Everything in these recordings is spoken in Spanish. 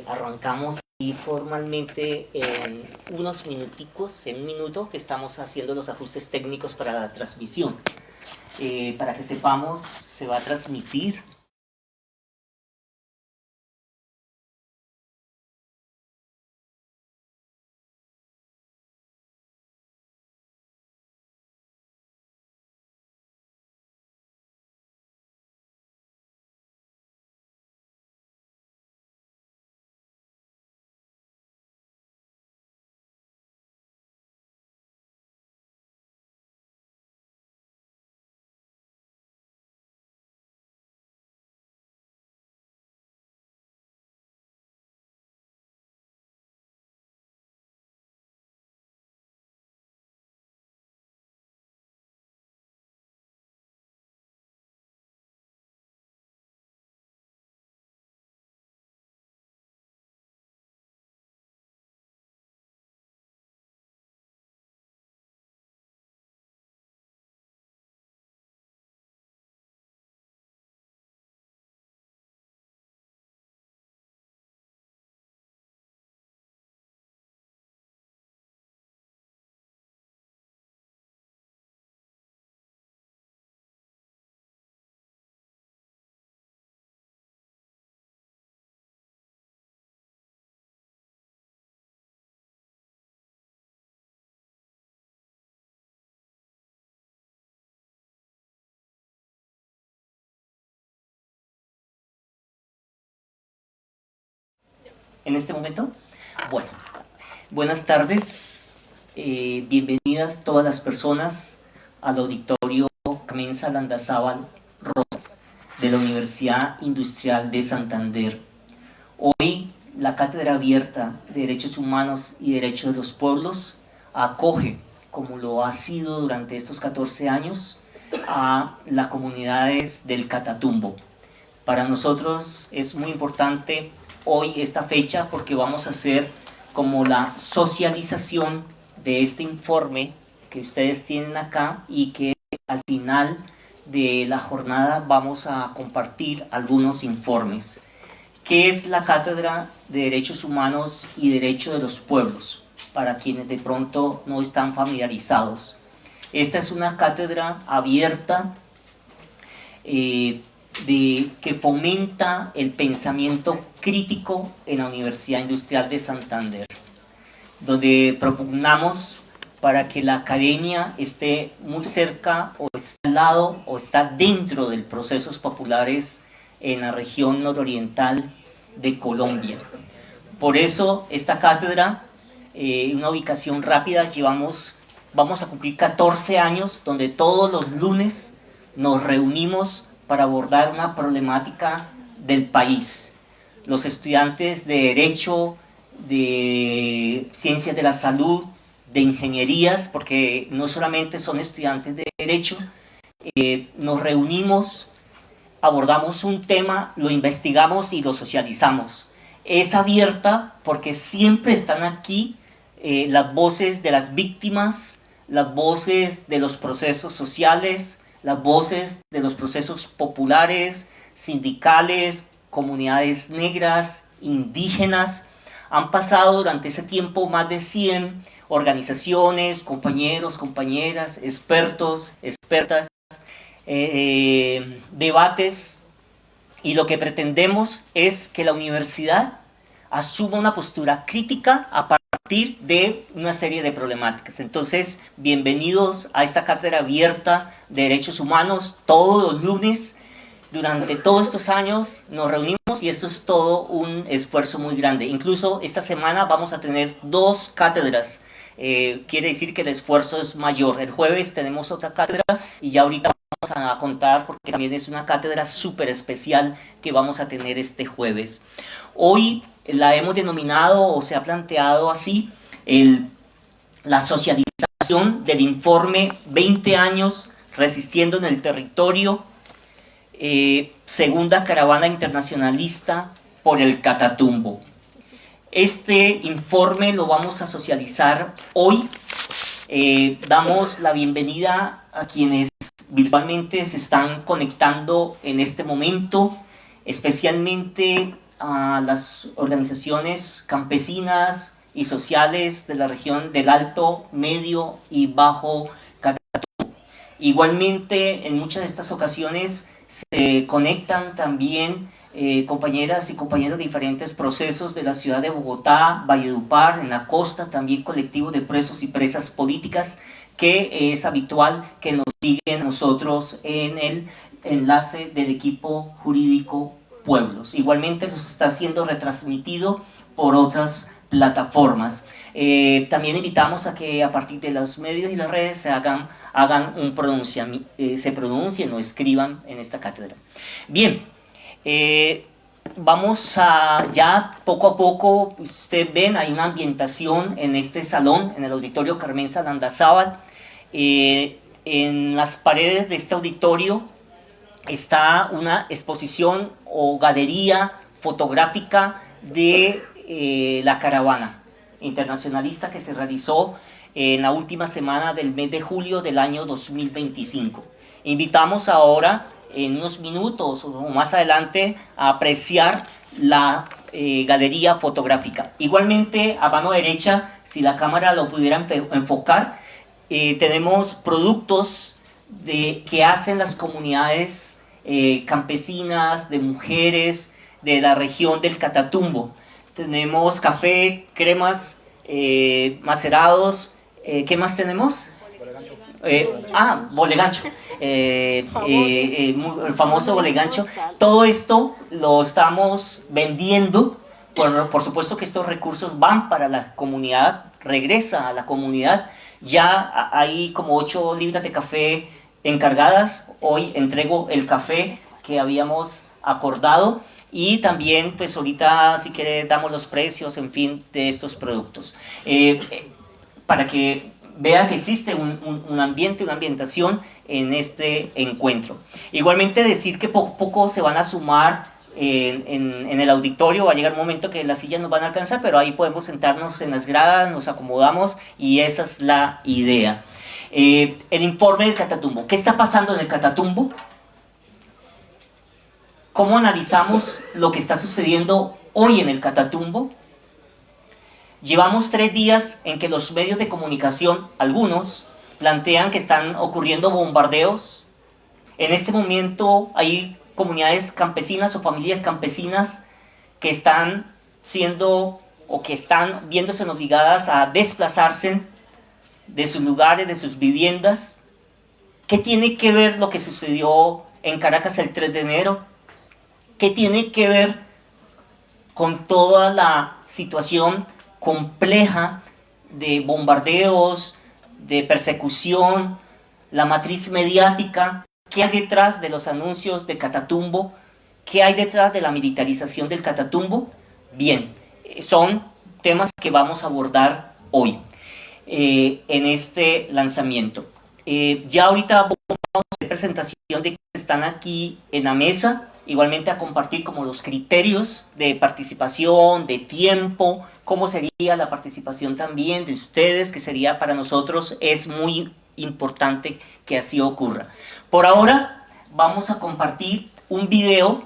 Arrancamos y formalmente en unos minuticos, en un minuto, que estamos haciendo los ajustes técnicos para la transmisión. Para que sepamos, se va a transmitir. En este momento, bueno, buenas tardes, bienvenidas todas las personas al auditorio Carmen Landazábal Rosas de la Universidad Industrial de Santander. Hoy la Cátedra Abierta de Derechos Humanos y Derechos de los Pueblos acoge, como lo ha sido durante estos 14 años, a las comunidades del Catatumbo. Para nosotros es muy importante hoy esta fecha porque vamos a hacer como la socialización de este informe que ustedes tienen acá y que al final de la jornada vamos a compartir algunos informes. ¿Qué es la Cátedra de Derechos Humanos y Derecho de los Pueblos? Para quienes de pronto no están familiarizados. Esta es una cátedra abierta que fomenta el pensamiento crítico en la Universidad Industrial de Santander, donde propugnamos para que la academia esté muy cerca o está al lado o está dentro de los procesos populares en la región nororiental de Colombia. Por eso esta cátedra, una ubicación rápida, vamos a cumplir 14 años donde todos los lunes nos reunimos para abordar una problemática del país. Los estudiantes de Derecho, de Ciencias de la Salud, de Ingenierías, porque no solamente son estudiantes de Derecho, nos reunimos, abordamos un tema, lo investigamos y lo socializamos. Es abierta porque siempre están aquí las voces de las víctimas, las voces de los procesos sociales, las voces de los procesos populares, sindicales, comunidades negras, indígenas. Han pasado durante ese tiempo más de 100 organizaciones, compañeros, compañeras, expertos, expertas, debates, y lo que pretendemos es que la universidad asuma una postura crítica a partir de una serie de problemáticas. Entonces, bienvenidos a esta cátedra abierta de derechos humanos. Todos los lunes, durante todos estos años, nos reunimos y esto es todo un esfuerzo muy grande. Incluso esta semana vamos a tener 2 cátedras. Quiere decir que el esfuerzo es mayor. El jueves tenemos otra cátedra y ya ahorita vamos a contar porque también es una cátedra súper especial que vamos a tener este jueves. Hoy la hemos denominado o se ha planteado así la socialización del informe 20 años resistiendo en el territorio, segunda caravana internacionalista por el Catatumbo. Este informe lo vamos a socializar hoy. Damos la bienvenida a quienes virtualmente se están conectando en este momento, especialmente a las organizaciones campesinas y sociales de la región del Alto, Medio y Bajo Catatumbo. Igualmente, en muchas de estas ocasiones se conectan también compañeras y compañeros de diferentes procesos de la ciudad de Bogotá, Valledupar, en la costa, también colectivos de presos y presas políticas, que es habitual que nos siguen nosotros en el enlace del equipo jurídico Pueblos. Igualmente nos está siendo retransmitido por otras plataformas. También invitamos a que a partir de los medios y las redes se pronuncien o escriban en esta cátedra. Bien, vamos a ya poco a poco, ustedes ven, hay una ambientación en este salón, en el auditorio Carmen Salandazábal. En las paredes de este auditorio está una exposición o galería fotográfica de la caravana internacionalista que se realizó en la última semana del mes de julio del año 2025. Invitamos ahora, en unos minutos o más adelante, a apreciar la galería fotográfica. Igualmente, a mano derecha, si la cámara lo pudiera enfocar, tenemos productos que hacen las comunidades campesinas, de mujeres de la región del Catatumbo. Tenemos café, cremas, macerados. ¿Qué más tenemos? Bolegancho. El famoso bolegancho. Todo esto lo estamos vendiendo. Por supuesto que estos recursos van para la comunidad, regresa a la comunidad. Ya hay como 8 libras de café encargadas. Hoy entrego el café que habíamos acordado. Y también, pues ahorita, si quiere, damos los precios, en fin, de estos productos. Para que vean que existe un ambiente, una ambientación en este encuentro. Igualmente decir que poco a poco se van a sumar en el auditorio. Va a llegar un momento que las sillas nos van a alcanzar, pero ahí podemos sentarnos en las gradas, nos acomodamos y esa es la idea. El informe del Catatumbo. ¿Qué está pasando en el Catatumbo? ¿Cómo analizamos lo que está sucediendo hoy en el Catatumbo? Llevamos 3 días en que los medios de comunicación, algunos, plantean que están ocurriendo bombardeos. En este momento hay comunidades campesinas o familias campesinas que están siendo o que están viéndose obligadas a desplazarse de sus lugares, de sus viviendas. ¿Qué tiene que ver lo que sucedió en Caracas el 3 de enero? ¿Qué tiene que ver con toda la situación compleja de bombardeos, de persecución, la matriz mediática? ¿Qué hay detrás de los anuncios de Catatumbo? ¿Qué hay detrás de la militarización del Catatumbo? Bien, son temas que vamos a abordar hoy en este lanzamiento. Ya ahorita vamos a hacer presentación de quienes están aquí en la mesa. Igualmente a compartir como los criterios de participación, de tiempo, cómo sería la participación también de ustedes, que sería para nosotros, es muy importante que así ocurra. Por ahora vamos a compartir un video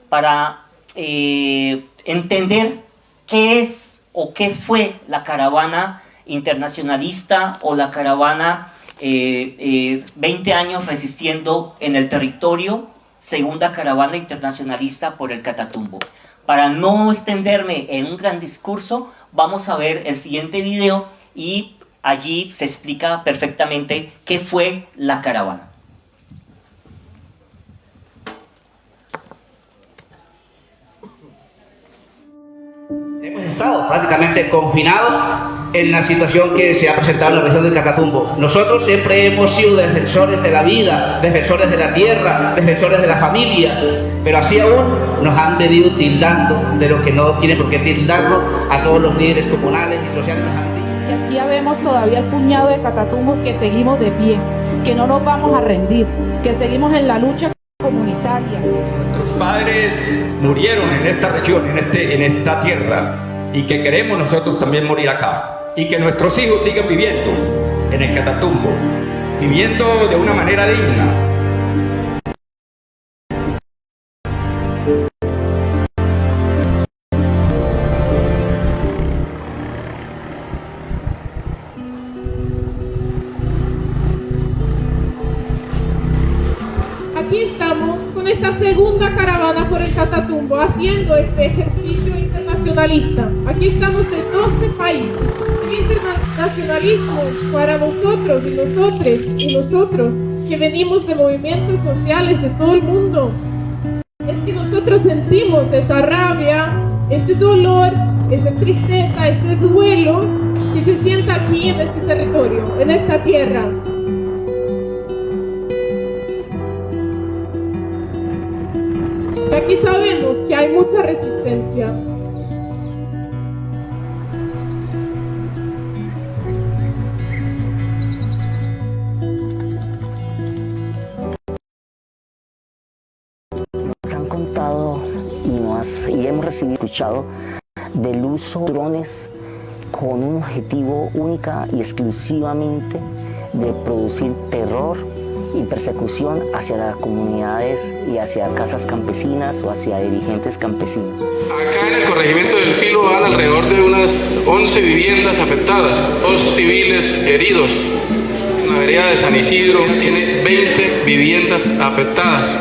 para entender qué es o qué fue la caravana internacionalista o la caravana 20 años resistiendo en el territorio, segunda caravana internacionalista por el Catatumbo. Para no extenderme en un gran discurso, vamos a ver el siguiente video y allí se explica perfectamente qué fue la caravana. Hemos estado prácticamente confinados en la situación que se ha presentado en la región del Catatumbo. Nosotros siempre hemos sido defensores de la vida, defensores de la tierra, defensores de la familia, pero así aún nos han venido tildando de lo que no tiene por qué tildarlo a todos los líderes comunales y sociales. Nos han dicho que aquí habemos todavía el puñado de Catatumbos que seguimos de pie, que no nos vamos a rendir, que seguimos en la lucha comunitaria. Nuestros padres murieron en esta región, en esta tierra, y que queremos nosotros también morir acá, y que nuestros hijos sigan viviendo en el Catatumbo, viviendo de una manera digna. con esta segunda caravana por el Catatumbo haciendo este ejercicio internacionalista. Aquí estamos de 12 países. El internacionalismo para vosotros y nosotres y nosotros que venimos de movimientos sociales de todo el mundo es que nosotros sentimos esa rabia, ese dolor, esa tristeza, ese duelo que se sienta aquí en este territorio, en esta tierra. Aquí sabemos que hay mucha resistencia. Nos han contado y hemos escuchado del uso de drones con un objetivo única y exclusivamente de producir terror y persecución hacia las comunidades y hacia casas campesinas o hacia dirigentes campesinos. Acá en el corregimiento del Filo van alrededor de unas 11 viviendas afectadas, 2 civiles heridos. En la vereda de San Isidro tiene 20 viviendas afectadas,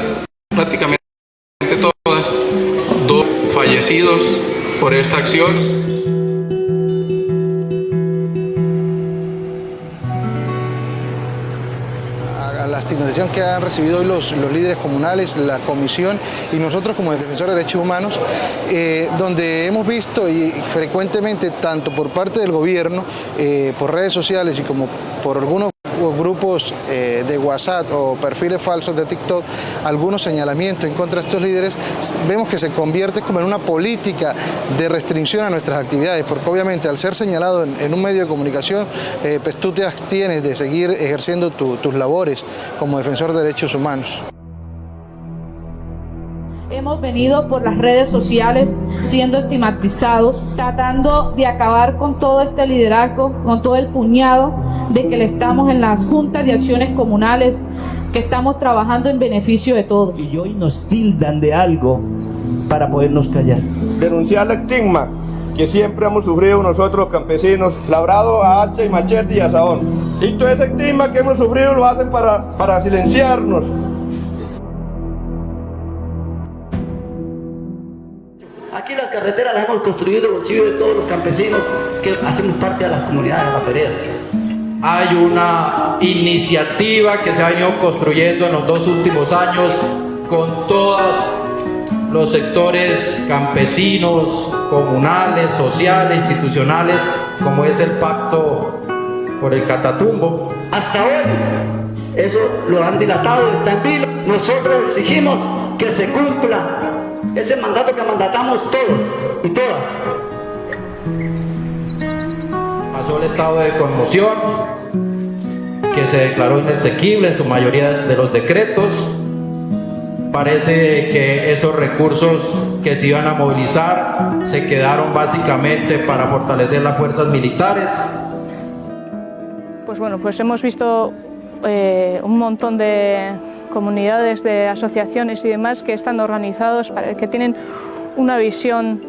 prácticamente todas, 2 fallecidos por esta acción. La estigmatización que han recibido hoy los líderes comunales, la comisión y nosotros como defensores de derechos humanos, donde hemos visto y frecuentemente tanto por parte del gobierno, por redes sociales y como por algunos grupos de WhatsApp o perfiles falsos de TikTok, algunos señalamientos en contra de estos líderes, vemos que se convierte como en una política de restricción a nuestras actividades, porque obviamente al ser señalado en un medio de comunicación, pues tú te abstienes de seguir ejerciendo tus labores como defensor de derechos humanos. Hemos venido por las redes sociales siendo estigmatizados, tratando de acabar con todo este liderazgo, con todo el puñado de que le estamos en las juntas de acciones comunales, que estamos trabajando en beneficio de todos. Y hoy nos tildan de algo para podernos callar. Denunciar el estigma que siempre hemos sufrido nosotros campesinos, labrado a hacha y machete y asadón. Y todo ese estigma que hemos sufrido lo hacen para silenciarnos. Aquí las carreteras las hemos construido el bolsillo de todos los campesinos que hacemos parte de las comunidades de la vereda. Hay una iniciativa que se ha venido construyendo en los 2 últimos años con todos los sectores campesinos, comunales, sociales, institucionales, como es el Pacto por el Catatumbo. Hasta hoy, eso lo han dilatado, está en vilo. Nosotros exigimos que se cumpla ese mandato que mandatamos todos y todas. Pasó el estado de conmoción, que se declaró inexequible en su mayoría de los decretos. Parece que esos recursos que se iban a movilizar se quedaron básicamente para fortalecer las fuerzas militares. Pues bueno, pues hemos visto un montón de comunidades, de asociaciones y demás que están organizados, que tienen una visión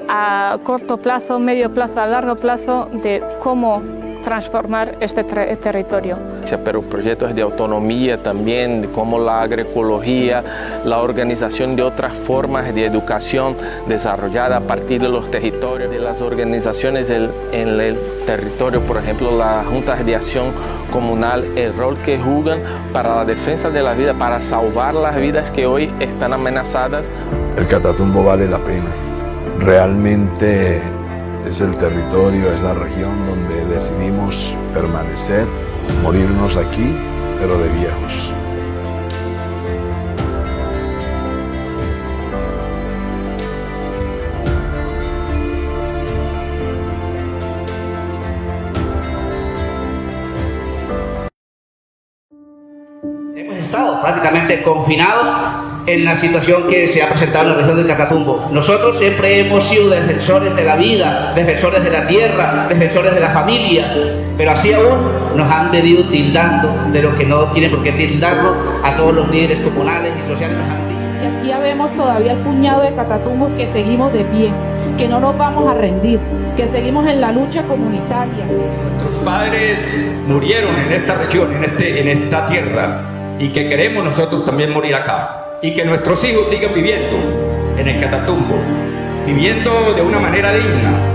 a corto plazo, medio plazo, a largo plazo de cómo transformar este territorio. Pero proyectos de autonomía también, de cómo la agroecología, la organización de otras formas de educación desarrollada a partir de los territorios, de las organizaciones en el territorio, por ejemplo, las juntas de acción comunal, el rol que juegan para la defensa de la vida, para salvar las vidas que hoy están amenazadas. El Catatumbo vale la pena. Realmente es el territorio, es la región donde decidimos permanecer, morirnos aquí, pero de viejos. Hemos estado prácticamente confinados en la situación que se ha presentado en la región del Catatumbo. Nosotros siempre hemos sido defensores de la vida, defensores de la tierra, defensores de la familia, pero así aún nos han venido tildando de lo que no tiene por qué tildarlo a todos los líderes comunales y sociales. Nos han dicho. Y aquí ya vemos todavía el puñado de Catatumbos que seguimos de pie, que no nos vamos a rendir, que seguimos en la lucha comunitaria. Nuestros padres murieron en esta región, en esta tierra, y que queremos nosotros también morir acá. y que nuestros hijos sigan viviendo en el Catatumbo, viviendo de una manera digna.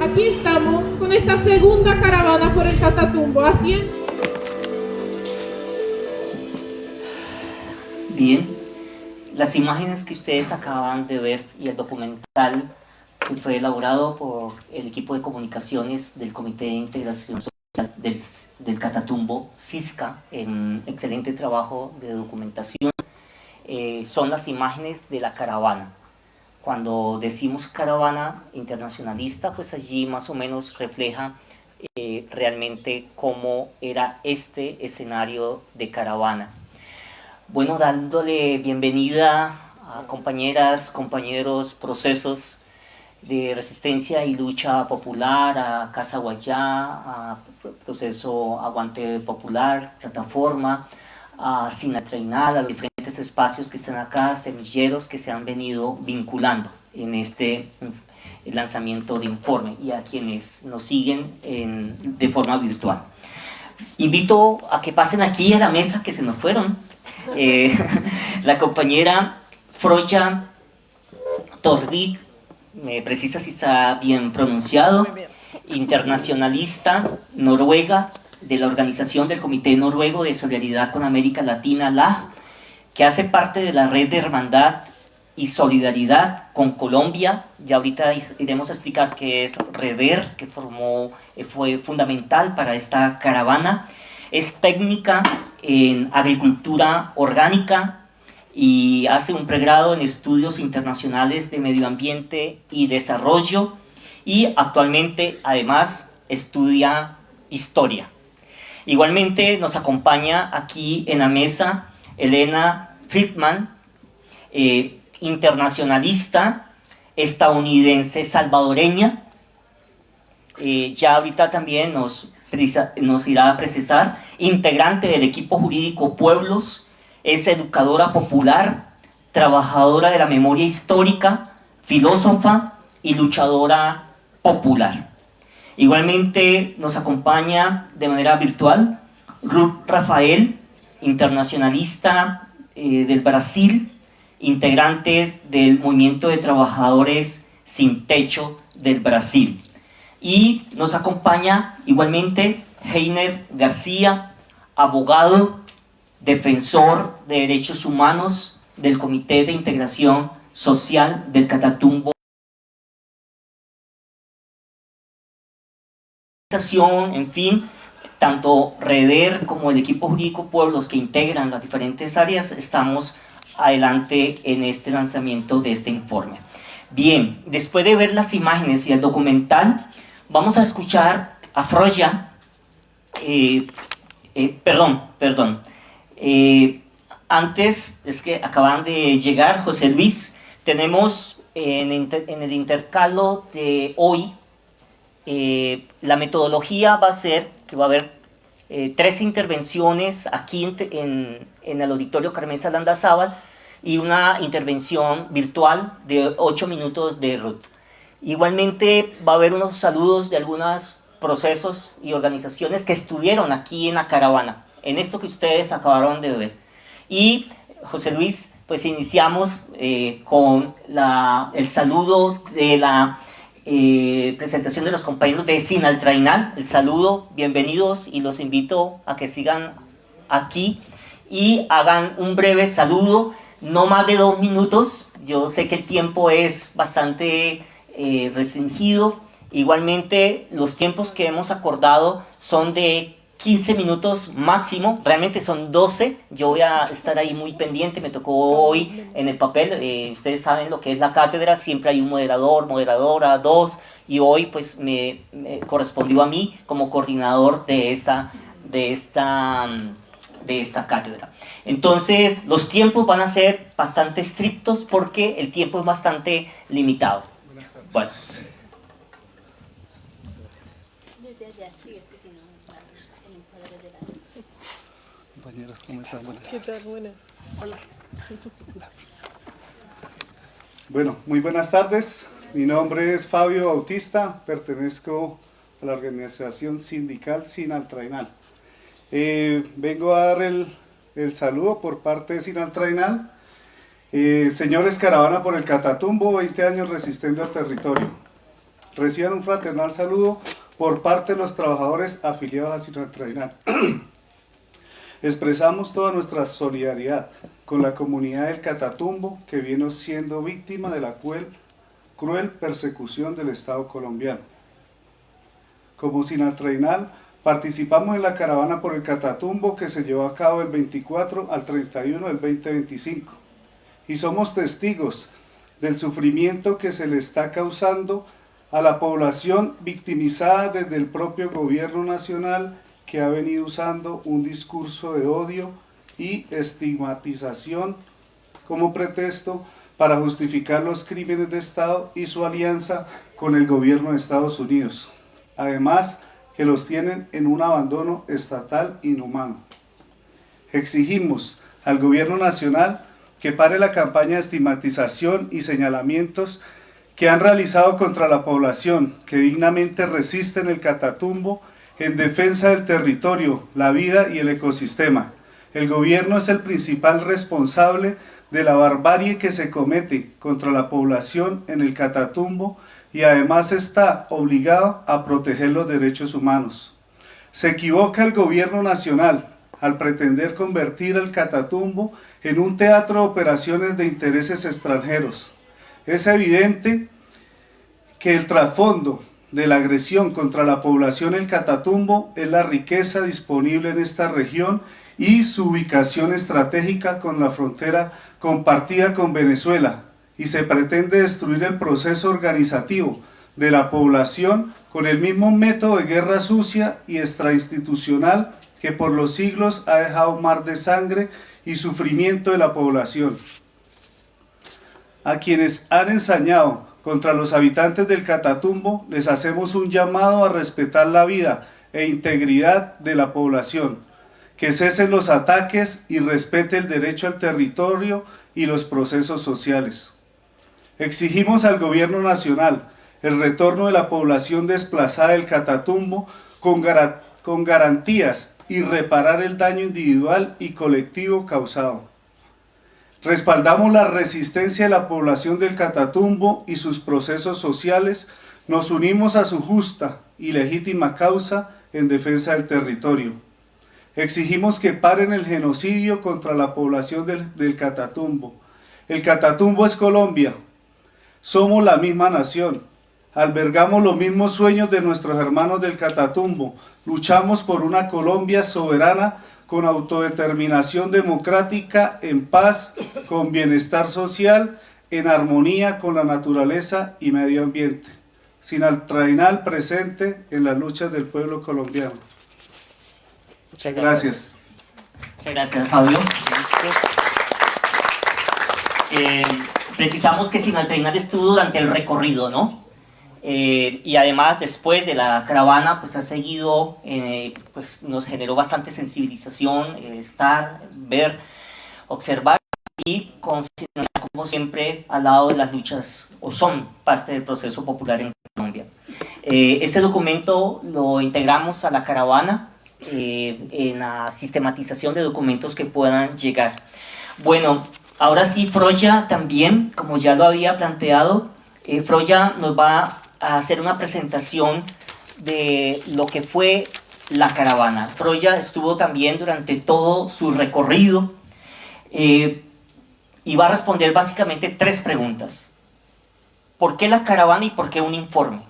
Aquí estamos con esta segunda caravana por el Catatumbo, haciendo... Bien, las imágenes que ustedes acaban de ver y el documental que fue elaborado por el equipo de comunicaciones del Comité de Integración Social del Catatumbo, CISCA, en excelente trabajo de documentación, son las imágenes de la caravana. Cuando decimos caravana internacionalista, pues allí más o menos refleja realmente cómo era este escenario de caravana. Bueno, dándole bienvenida a compañeras, compañeros, procesos de resistencia y lucha popular, a Casa Guayá, a Proceso Aguante Popular, Plataforma, a Sinatreinal, a los diferentes espacios que están acá, semilleros que se han venido vinculando en este lanzamiento de informe, y a quienes nos siguen de forma virtual. Invito a que pasen aquí a la mesa que se nos fueron. La compañera Froya Torvik, me precisa si está bien pronunciado, internacionalista noruega de la organización del Comité Noruego de Solidaridad con América Latina, LAH, que hace parte de la red de hermandad y solidaridad con Colombia. Ya ahorita iremos a explicar qué es REDER, que fue fundamental para esta caravana. Es técnica en agricultura orgánica y hace un pregrado en estudios internacionales de medio ambiente y desarrollo, y actualmente además estudia historia. Igualmente nos acompaña aquí en la mesa Elena Friedman, internacionalista estadounidense salvadoreña. Ya ahorita también nos irá a precisar, integrante del equipo jurídico Pueblos, es educadora popular, trabajadora de la memoria histórica, filósofa y luchadora popular. Igualmente nos acompaña de manera virtual Ruth Rafael, internacionalista del Brasil, integrante del Movimiento de Trabajadores Sin Techo del Brasil. Y nos acompaña igualmente Heiner García, abogado, defensor de derechos humanos del Comité de Integración Social del Catatumbo. En fin, tanto REDER como el equipo jurídico Pueblos, que integran las diferentes áreas, estamos adelante en este lanzamiento de este informe. Bien, después de ver las imágenes y el documental, vamos a escuchar a Froya. Antes, es que acaban de llegar José Luis. Tenemos en el intercalo de hoy, la metodología va a ser que va a haber 3 intervenciones aquí en el auditorio Carmen Salandazábal y una intervención virtual de 8 minutos de Ruth. Igualmente va a haber unos saludos de algunos procesos y organizaciones que estuvieron aquí en la caravana, en esto que ustedes acabaron de ver. Y José Luis, pues iniciamos con el saludo de la presentación de los compañeros de Sinatreinal. El saludo, bienvenidos, y los invito a que sigan aquí y hagan un breve saludo, no más de 2 minutos. Yo sé que el tiempo es bastante restringido. Igualmente los tiempos que hemos acordado son de 15 minutos máximo, realmente son 12, yo voy a estar ahí muy pendiente, me tocó hoy en el papel, ustedes saben lo que es la cátedra, siempre hay un moderador, moderadora, 2, y hoy pues me correspondió a mí como coordinador de esta cátedra. Entonces los tiempos van a ser bastante estrictos porque el tiempo es bastante limitado. Bueno. Compañeros, ¿cómo están? Buenas. ¿Qué tal? Buenas. Hola. Bueno, muy buenas tardes. Mi nombre es Fabio Bautista, pertenezco a la organización sindical Sinaltrainal. Vengo a dar el saludo por parte de Sinaltrainal. Señores Caravana por el Catatumbo, 20 años resistiendo al territorio. Reciban un fraternal saludo por parte de los trabajadores afiliados a Sinaltrainal. Expresamos toda nuestra solidaridad con la comunidad del Catatumbo que viene siendo víctima de la cruel persecución del Estado colombiano. Como Sinaltrainal, participamos en la caravana por el Catatumbo que se llevó a cabo del 24 al 31 del 2025 y somos testigos del sufrimiento que se le está causando a la población victimizada desde el propio gobierno nacional que ha venido usando un discurso de odio y estigmatización como pretexto para justificar los crímenes de Estado y su alianza con el gobierno de Estados Unidos. Además, que los tienen en un abandono estatal inhumano. Exigimos al gobierno nacional que pare la campaña de estigmatización y señalamientos que han realizado contra la población que dignamente resiste en el Catatumbo en defensa del territorio, la vida y el ecosistema. El gobierno es el principal responsable de la barbarie que se comete contra la población en el Catatumbo y además está obligado a proteger los derechos humanos. Se equivoca el gobierno nacional al pretender convertir el Catatumbo en un teatro de operaciones de intereses extranjeros. Es evidente que el trasfondo de la agresión contra la población del Catatumbo es la riqueza disponible en esta región y su ubicación estratégica con la frontera compartida con Venezuela, y se pretende destruir el proceso organizativo de la población con el mismo método de guerra sucia y extrainstitucional que por los siglos ha dejado un mar de sangre y sufrimiento de la población. A quienes han ensañado contra los habitantes del Catatumbo, les hacemos un llamado a respetar la vida e integridad de la población, que cesen los ataques y respete el derecho al territorio y los procesos sociales. Exigimos al gobierno nacional el retorno de la población desplazada del Catatumbo con garantías y reparar el daño individual y colectivo causado. Respaldamos la resistencia de la población del Catatumbo y sus procesos sociales. Nos unimos a su justa y legítima causa en defensa del territorio. Exigimos que paren el genocidio contra la población del Catatumbo. El Catatumbo es Colombia. Somos la misma nación. Albergamos los mismos sueños de nuestros hermanos del Catatumbo. Luchamos por una Colombia soberana con autodeterminación democrática, en paz, con bienestar social, en armonía con la naturaleza y medio ambiente. Sinaltrainal presente en las luchas del pueblo colombiano. Muchas gracias. Muchas gracias, Fabio. Precisamos que Sinaltrainal estuvo durante el recorrido, ¿no? Y además después de la caravana pues ha seguido, pues nos generó bastante sensibilización, estar, ver, observar y considerar como siempre al lado de las luchas o son parte del proceso popular en Colombia. Este documento lo integramos a la caravana en la sistematización de documentos que puedan llegar. Bueno, ahora sí, Froya también, como ya lo había planteado, Froya nos va a hacer una presentación de lo que fue la caravana. Froya estuvo también durante todo su recorrido y va a responder básicamente 3 preguntas. ¿Por qué la caravana y por qué un informe?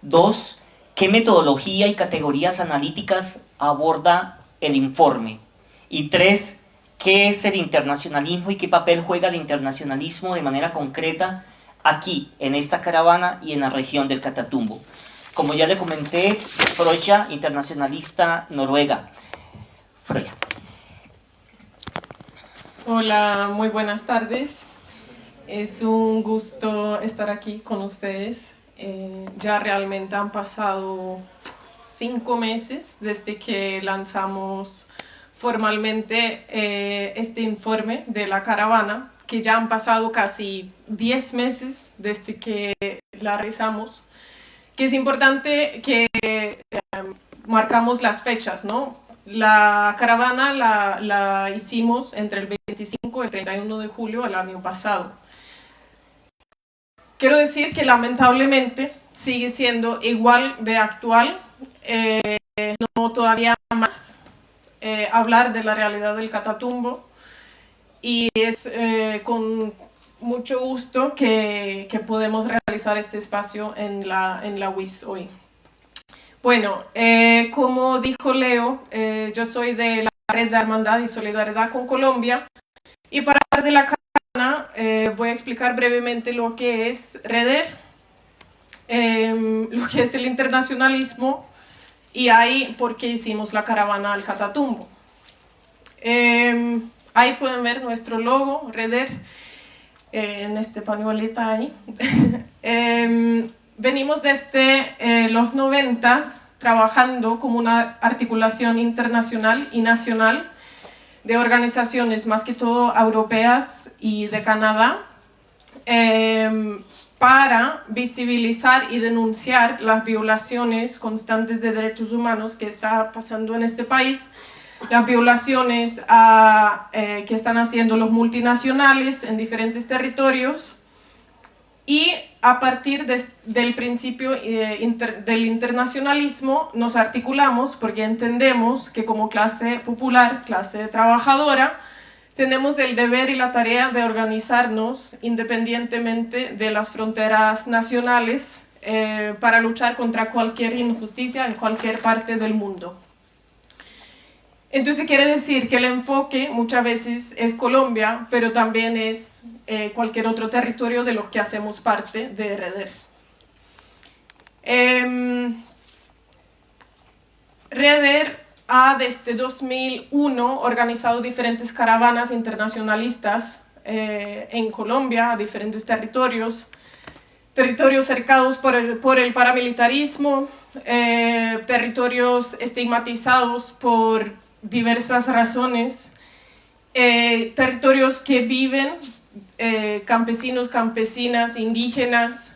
2, ¿qué metodología y categorías analíticas aborda el informe? Y 3, ¿qué es el internacionalismo y qué papel juega el internacionalismo de manera concreta aquí, en esta caravana y en la región del Catatumbo? Como ya le comenté, Froya, internacionalista noruega. Froya. Hola, muy buenas tardes. Es un gusto estar aquí con ustedes. Ya realmente han pasado 5 meses desde que lanzamos formalmente este informe de la caravana, que ya han pasado casi 10 meses desde que la realizamos, que es importante que marcamos las fechas, ¿no? La caravana la hicimos entre el 25 y el 31 de julio del año pasado. Quiero decir que lamentablemente sigue siendo igual de actual, no todavía más hablar de la realidad del Catatumbo, y es con mucho gusto que podemos realizar este espacio en la UIS hoy. Bueno, como dijo Leo, yo soy de la Red de Hermandad y Solidaridad con Colombia, y para hablar de la caravana voy a explicar brevemente lo que es REDER, lo que es el internacionalismo, y ahí por qué hicimos la caravana al Catatumbo. Ahí pueden ver nuestro logo, REDER, en este pañuelita ahí. Venimos desde los 90s trabajando como una articulación internacional y nacional de organizaciones, más que todo europeas y de Canadá, para visibilizar y denunciar las violaciones constantes de derechos humanos que está pasando en este país, las violaciones que están haciendo los multinacionales en diferentes territorios, y a partir del principio del internacionalismo nos articulamos, porque entendemos que como clase popular, clase trabajadora, tenemos el deber y la tarea de organizarnos independientemente de las fronteras nacionales para luchar contra cualquier injusticia en cualquier parte del mundo. Entonces quiere decir que el enfoque muchas veces es Colombia, pero también es cualquier otro territorio de los que hacemos parte de REDER. REDER ha desde 2001 organizado diferentes caravanas internacionalistas en Colombia, a diferentes territorios cercados por el paramilitarismo, territorios estigmatizados por diversas razones, territorios que viven campesinos, campesinas, indígenas.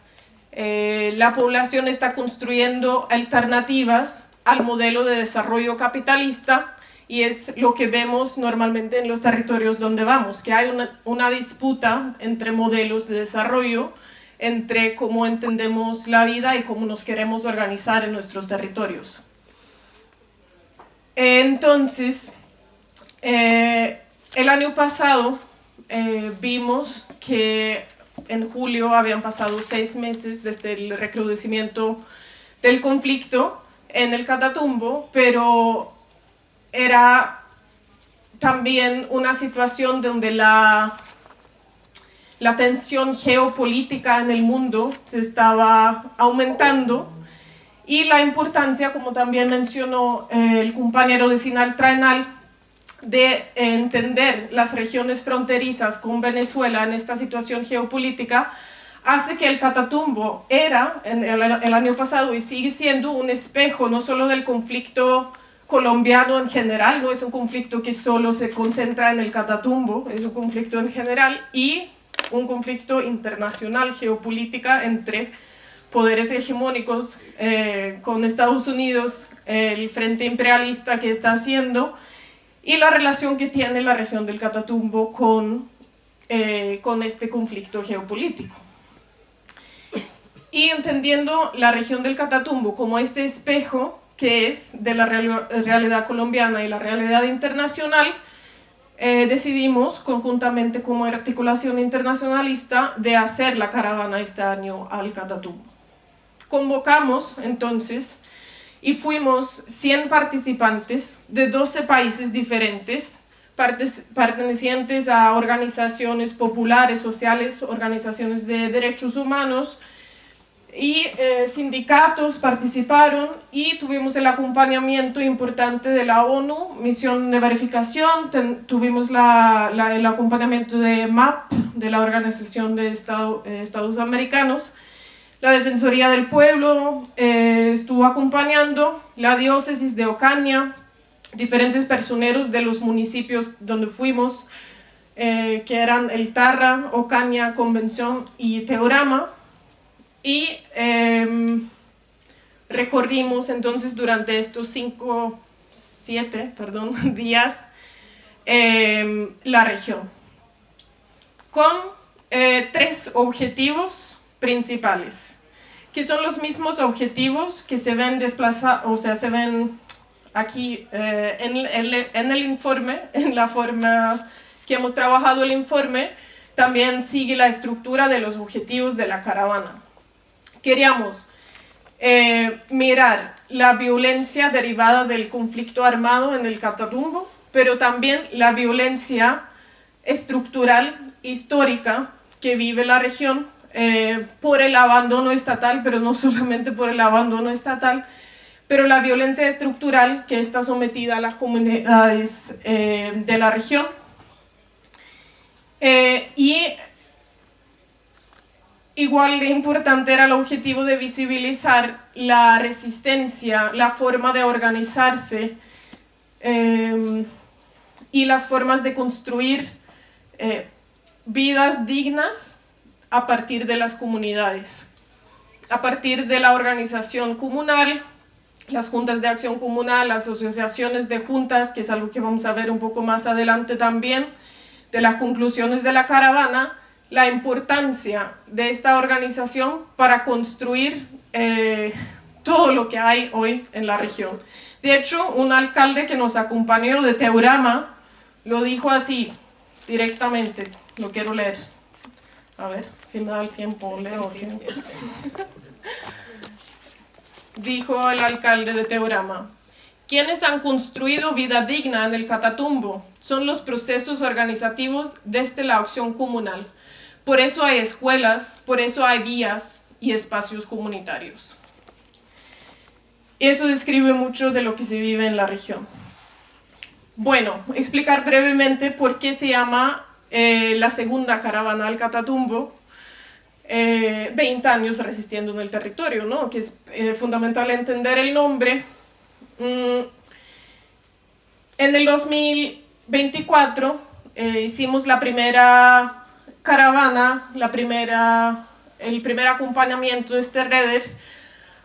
La población está construyendo alternativas al modelo de desarrollo capitalista, y es lo que vemos normalmente en los territorios donde vamos, que hay una disputa entre modelos de desarrollo, entre cómo entendemos la vida y cómo nos queremos organizar en nuestros territorios. Entonces, el año pasado vimos que en julio habían pasado 6 meses desde el recrudecimiento del conflicto en el Catatumbo, pero era también una situación donde la tensión geopolítica en el mundo se estaba aumentando, y la importancia, como también mencionó el compañero de Sinal Traenal, de entender las regiones fronterizas con Venezuela en esta situación geopolítica, hace que el Catatumbo era el año pasado y sigue siendo un espejo no solo del conflicto colombiano en general, no es un conflicto que solo se concentra en el Catatumbo, es un conflicto en general y un conflicto internacional, geopolítica, entre poderes hegemónicos con Estados Unidos, el frente imperialista que está haciendo, y la relación que tiene la región del Catatumbo con este conflicto geopolítico. Y entendiendo la región del Catatumbo como este espejo que es de la realidad colombiana y la realidad internacional, decidimos conjuntamente como articulación internacionalista de hacer la caravana este año al Catatumbo. Convocamos entonces y fuimos 100 participantes de 12 países diferentes, pertenecientes a organizaciones populares, sociales, organizaciones de derechos humanos, y sindicatos participaron, y tuvimos el acompañamiento importante de la ONU, misión de verificación, tuvimos el acompañamiento de MAP, de la Organización de Estados Americanos, la Defensoría del Pueblo estuvo acompañando, la Diócesis de Ocaña, diferentes personeros de los municipios donde fuimos, que eran El Tarra, Ocaña, Convención y Teorama, y recorrimos entonces durante estos 7 días la región, con 3 objetivos principales, que son los mismos objetivos que se ven desplazados, o sea, se ven aquí en el informe, en la forma que hemos trabajado el informe. También sigue la estructura de los objetivos de la caravana. Queríamos mirar la violencia derivada del conflicto armado en el Catatumbo, pero también la violencia estructural, histórica, que vive la región por el abandono estatal, pero no solamente por el abandono estatal, pero la violencia estructural que está sometida a las comunidades de la región. Y igual de importante era el objetivo de visibilizar la resistencia, la forma de organizarse y las formas de construir vidas dignas a partir de las comunidades, a partir de la organización comunal, las juntas de acción comunal, las asociaciones de juntas, que es algo que vamos a ver un poco más adelante también, de las conclusiones de la caravana, la importancia de esta organización para construir todo lo que hay hoy en la región. De hecho, un alcalde que nos acompañó de Teorama lo dijo así, directamente, lo quiero leer. A ver, si me da el tiempo, leo. Dijo el alcalde de Teorama: quienes han construido vida digna en el Catatumbo son los procesos organizativos desde la acción comunal. Por eso hay escuelas, por eso hay vías y espacios comunitarios. Eso describe mucho de lo que se vive en la región. Bueno, explicar brevemente por qué se llama la segunda caravana al Catatumbo, 20 años resistiendo en el territorio, ¿no? Que es fundamental entender el nombre. En el 2024 hicimos la primera caravana, el primer acompañamiento de este REDER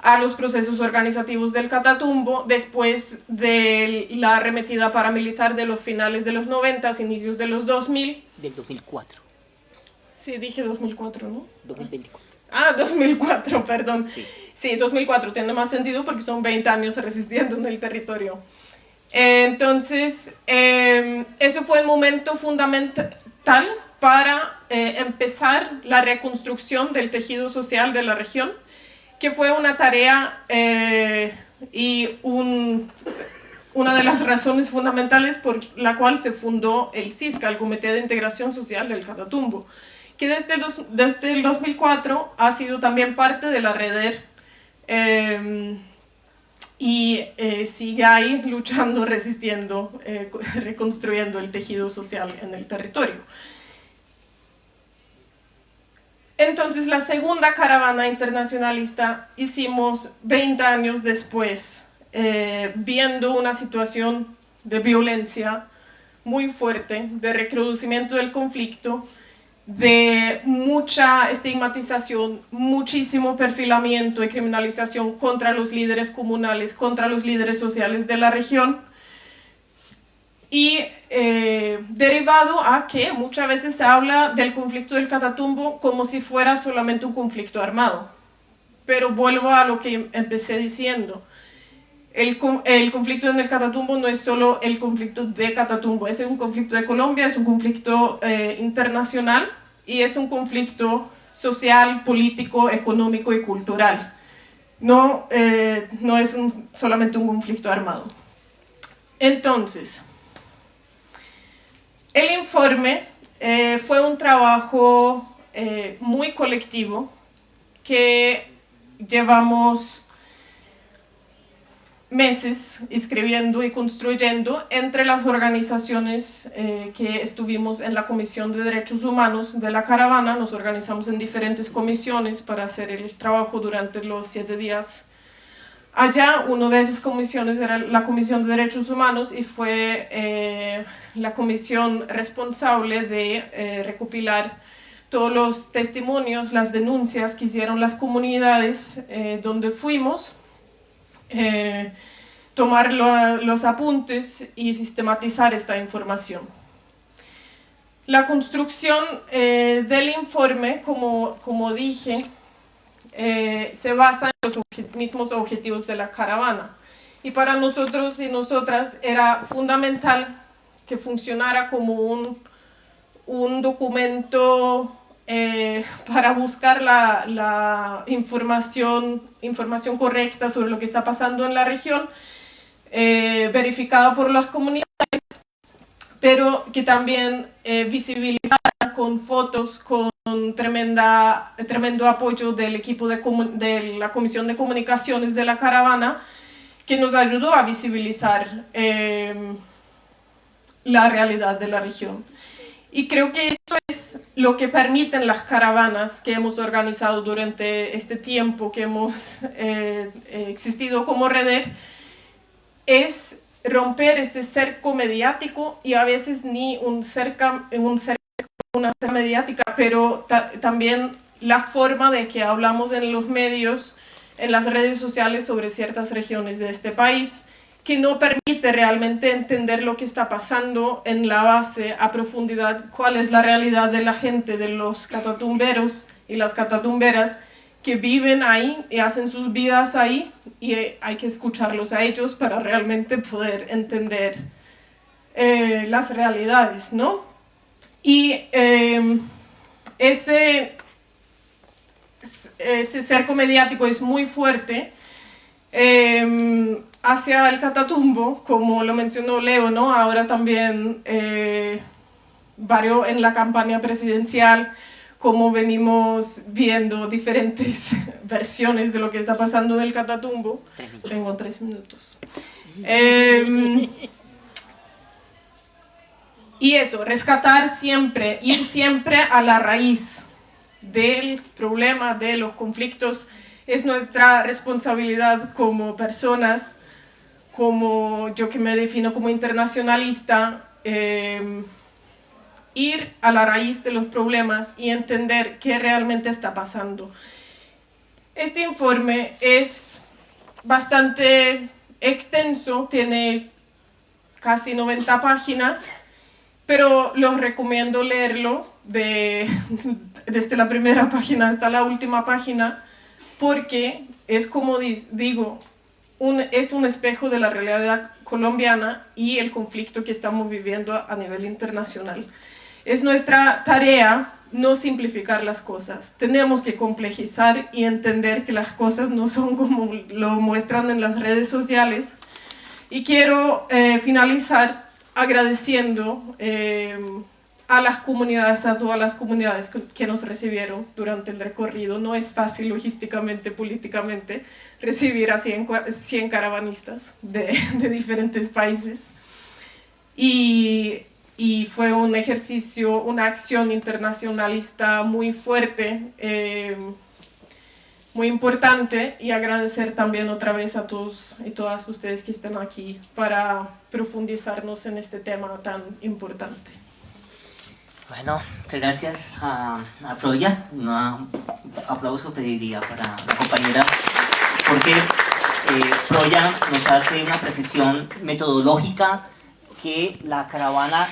a los procesos organizativos del Catatumbo, después de la arremetida paramilitar de los finales de los 90, inicios de los 2000. Del 2004. Sí, dije 2004, ¿no? 2024. Ah, 2004, perdón. Sí. Sí, 2004, tiene más sentido porque son 20 años resistiendo en el territorio. Entonces, eso fue el momento fundamental para empezar la reconstrucción del tejido social de la región, que fue una tarea y una de las razones fundamentales por la cual se fundó el CISCA, el Comité de Integración Social del Catatumbo, que desde el 2004 ha sido también parte de la REDER y sigue ahí luchando, resistiendo, reconstruyendo el tejido social en el territorio. Entonces, la segunda caravana internacionalista hicimos 20 años después, viendo una situación de violencia muy fuerte, de recrudecimiento del conflicto, de mucha estigmatización, muchísimo perfilamiento y criminalización contra los líderes comunales, contra los líderes sociales de la región, y derivado a que muchas veces se habla del conflicto del Catatumbo como si fuera solamente un conflicto armado. Pero vuelvo a lo que empecé diciendo. El conflicto en el Catatumbo no es solo el conflicto de Catatumbo, es un conflicto de Colombia, es un conflicto internacional y es un conflicto social, político, económico y cultural. No es solamente un conflicto armado. Entonces, el informe fue un trabajo muy colectivo que llevamos meses escribiendo y construyendo entre las organizaciones que estuvimos en la Comisión de Derechos Humanos de la caravana. Nos organizamos en diferentes comisiones para hacer el trabajo durante los 7 días Allá, una de esas comisiones era la Comisión de Derechos Humanos y fue la comisión responsable de recopilar todos los testimonios, las denuncias que hicieron las comunidades donde fuimos, tomar los apuntes y sistematizar esta información. La construcción del informe, como dije, se basa en los mismos objetivos de la caravana. Y para nosotros y nosotras era fundamental que funcionara como un documento para buscar la información correcta sobre lo que está pasando en la región, verificada por las comunidades, pero que también visibilizara con fotos, con tremendo apoyo del equipo de la Comisión de Comunicaciones de la caravana, que nos ayudó a visibilizar la realidad de la región. Y creo que eso es lo que permiten las caravanas que hemos organizado durante este tiempo que hemos existido como REDER, es romper ese cerco mediático, y a veces ni una cerca mediática, pero también la forma de que hablamos en los medios, en las redes sociales sobre ciertas regiones de este país, que no permite realmente entender lo que está pasando en la base, a profundidad, cuál es la realidad de la gente, de los catatumberos y las catatumberas que viven ahí y hacen sus vidas ahí, y hay que escucharlos a ellos para realmente poder entender las realidades, ¿no? Y ese cerco mediático es muy fuerte hacia el Catatumbo, como lo mencionó Leo, ¿no? Ahora también en la campaña presidencial, como venimos viendo diferentes versiones de lo que está pasando en el Catatumbo. Tengo 3 minutos. Y eso, rescatar siempre, ir siempre a la raíz del problema, de los conflictos, es nuestra responsabilidad como personas, como yo que me defino como internacionalista, ir a la raíz de los problemas y entender qué realmente está pasando. Este informe es bastante extenso, tiene casi 90 páginas, pero los recomiendo leerlo desde la primera página hasta la última página, porque es, como digo, es un espejo de la realidad colombiana y el conflicto que estamos viviendo a nivel internacional. Es nuestra tarea no simplificar las cosas. Tenemos que complejizar y entender que las cosas no son como lo muestran en las redes sociales. Y quiero finalizar agradeciendo a las comunidades, a todas las comunidades que nos recibieron durante el recorrido. No es fácil logísticamente, políticamente, recibir a 100 caravanistas de diferentes países. Y fue un ejercicio, una acción internacionalista muy fuerte, muy importante, y agradecer también otra vez a todos y todas ustedes que están aquí para profundizarnos en este tema tan importante. Bueno, muchas gracias a Proya. Un aplauso pediría para la compañera, porque Proya nos hace una precisión metodológica que la caravana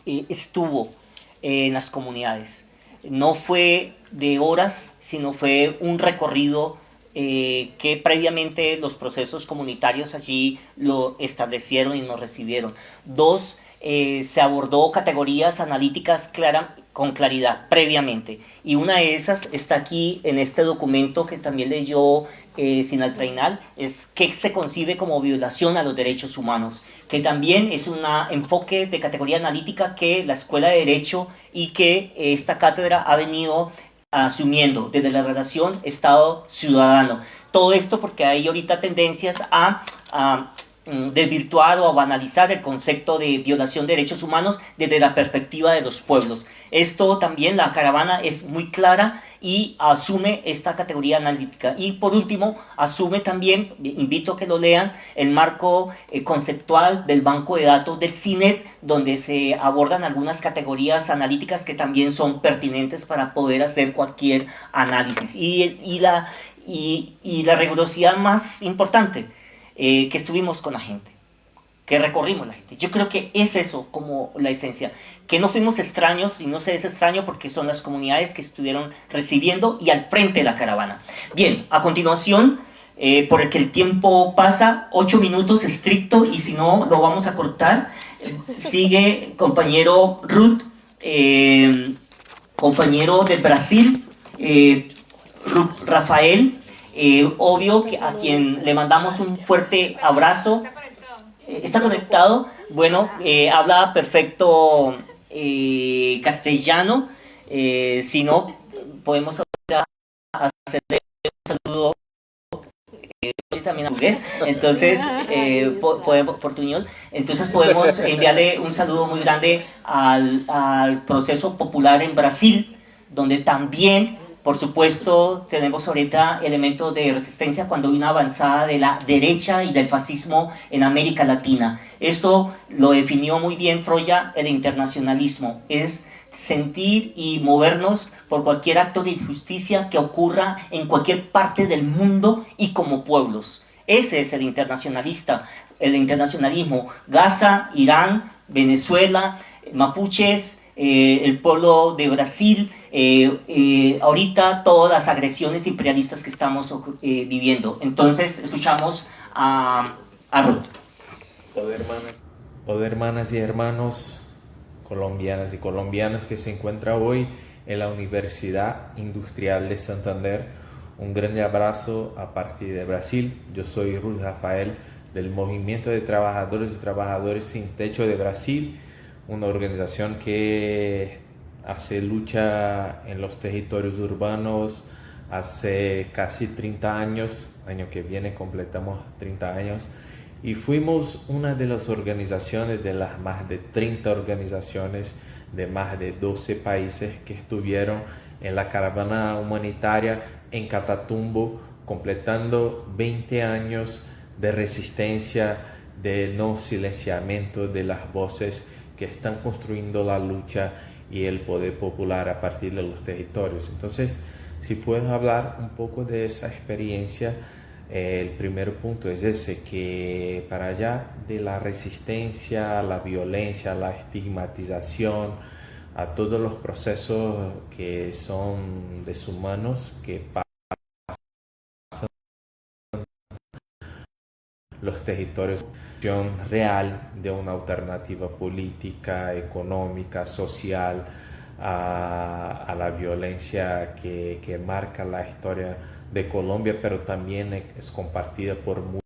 estuvo en las comunidades. No fue de horas, sino fue un recorrido que previamente los procesos comunitarios allí lo establecieron y nos recibieron. 2, se abordó categorías analíticas con claridad previamente, y una de esas está aquí en este documento que también leyó Sinal Trainal, es qué se concibe como violación a los derechos humanos, que también es un enfoque de categoría analítica que la Escuela de Derecho y que esta cátedra ha venido asumiendo desde la relación Estado-Ciudadano. Todo esto porque hay ahorita tendencias a desvirtuar o banalizar el concepto de violación de derechos humanos desde la perspectiva de los pueblos. Esto también, la caravana es muy clara y asume esta categoría analítica. Y por último, asume también, invito a que lo lean, el marco conceptual del banco de datos del CINET, donde se abordan algunas categorías analíticas que también son pertinentes para poder hacer cualquier análisis. Y la rigurosidad más importante, que estuvimos con la gente, que recorrimos la gente. Yo creo que es eso como la esencia, que no fuimos extraños, y no se es extraño porque son las comunidades que estuvieron recibiendo y al frente de la caravana. Bien, a continuación, por el que el tiempo pasa, 8 minutos estricto, y si no lo vamos a cortar, sigue compañero Ruth, compañero de Brasil, Ruth Rafael, obvio que a quien le mandamos un fuerte abrazo. ¿Está conectado? Bueno, habla perfecto castellano. Si no, podemos hacerle un saludo también a portugués. Entonces, portuñol. Entonces podemos enviarle un saludo muy grande al proceso popular en Brasil, donde también, por supuesto, tenemos ahorita elementos de resistencia cuando hay una avanzada de la derecha y del fascismo en América Latina. Esto lo definió muy bien Froya, el internacionalismo. Es sentir y movernos por cualquier acto de injusticia que ocurra en cualquier parte del mundo y como pueblos. Ese es el internacionalismo. Gaza, Irán, Venezuela, mapuches, el pueblo de Brasil, ahorita todas las agresiones imperialistas que estamos viviendo. Entonces escuchamos a Ruth. Hola hermanas y hermanos colombianas y colombianos que se encuentran hoy en la Universidad Industrial de Santander. Un grande abrazo a partir de Brasil. Yo soy Ruth Rafael del Movimiento de Trabajadores y Trabajadores Sin Techo de Brasil, una organización que hace lucha en los territorios urbanos hace casi 30 años, año que viene completamos 30 años, y fuimos una de las organizaciones, de las más de 30 organizaciones de más de 12 países que estuvieron en la caravana humanitaria en Catatumbo, completando 20 años de resistencia, de no silenciamiento de las voces que están construyendo la lucha y el poder popular a partir de los territorios. Entonces, si puedo hablar un poco de esa experiencia, el primer punto es ese, que para allá de la resistencia, la violencia, la estigmatización, a todos los procesos que son deshumanos que pasan los territorios, real de una alternativa política, económica, social a la violencia que marca la historia de Colombia, pero también es compartida por muchos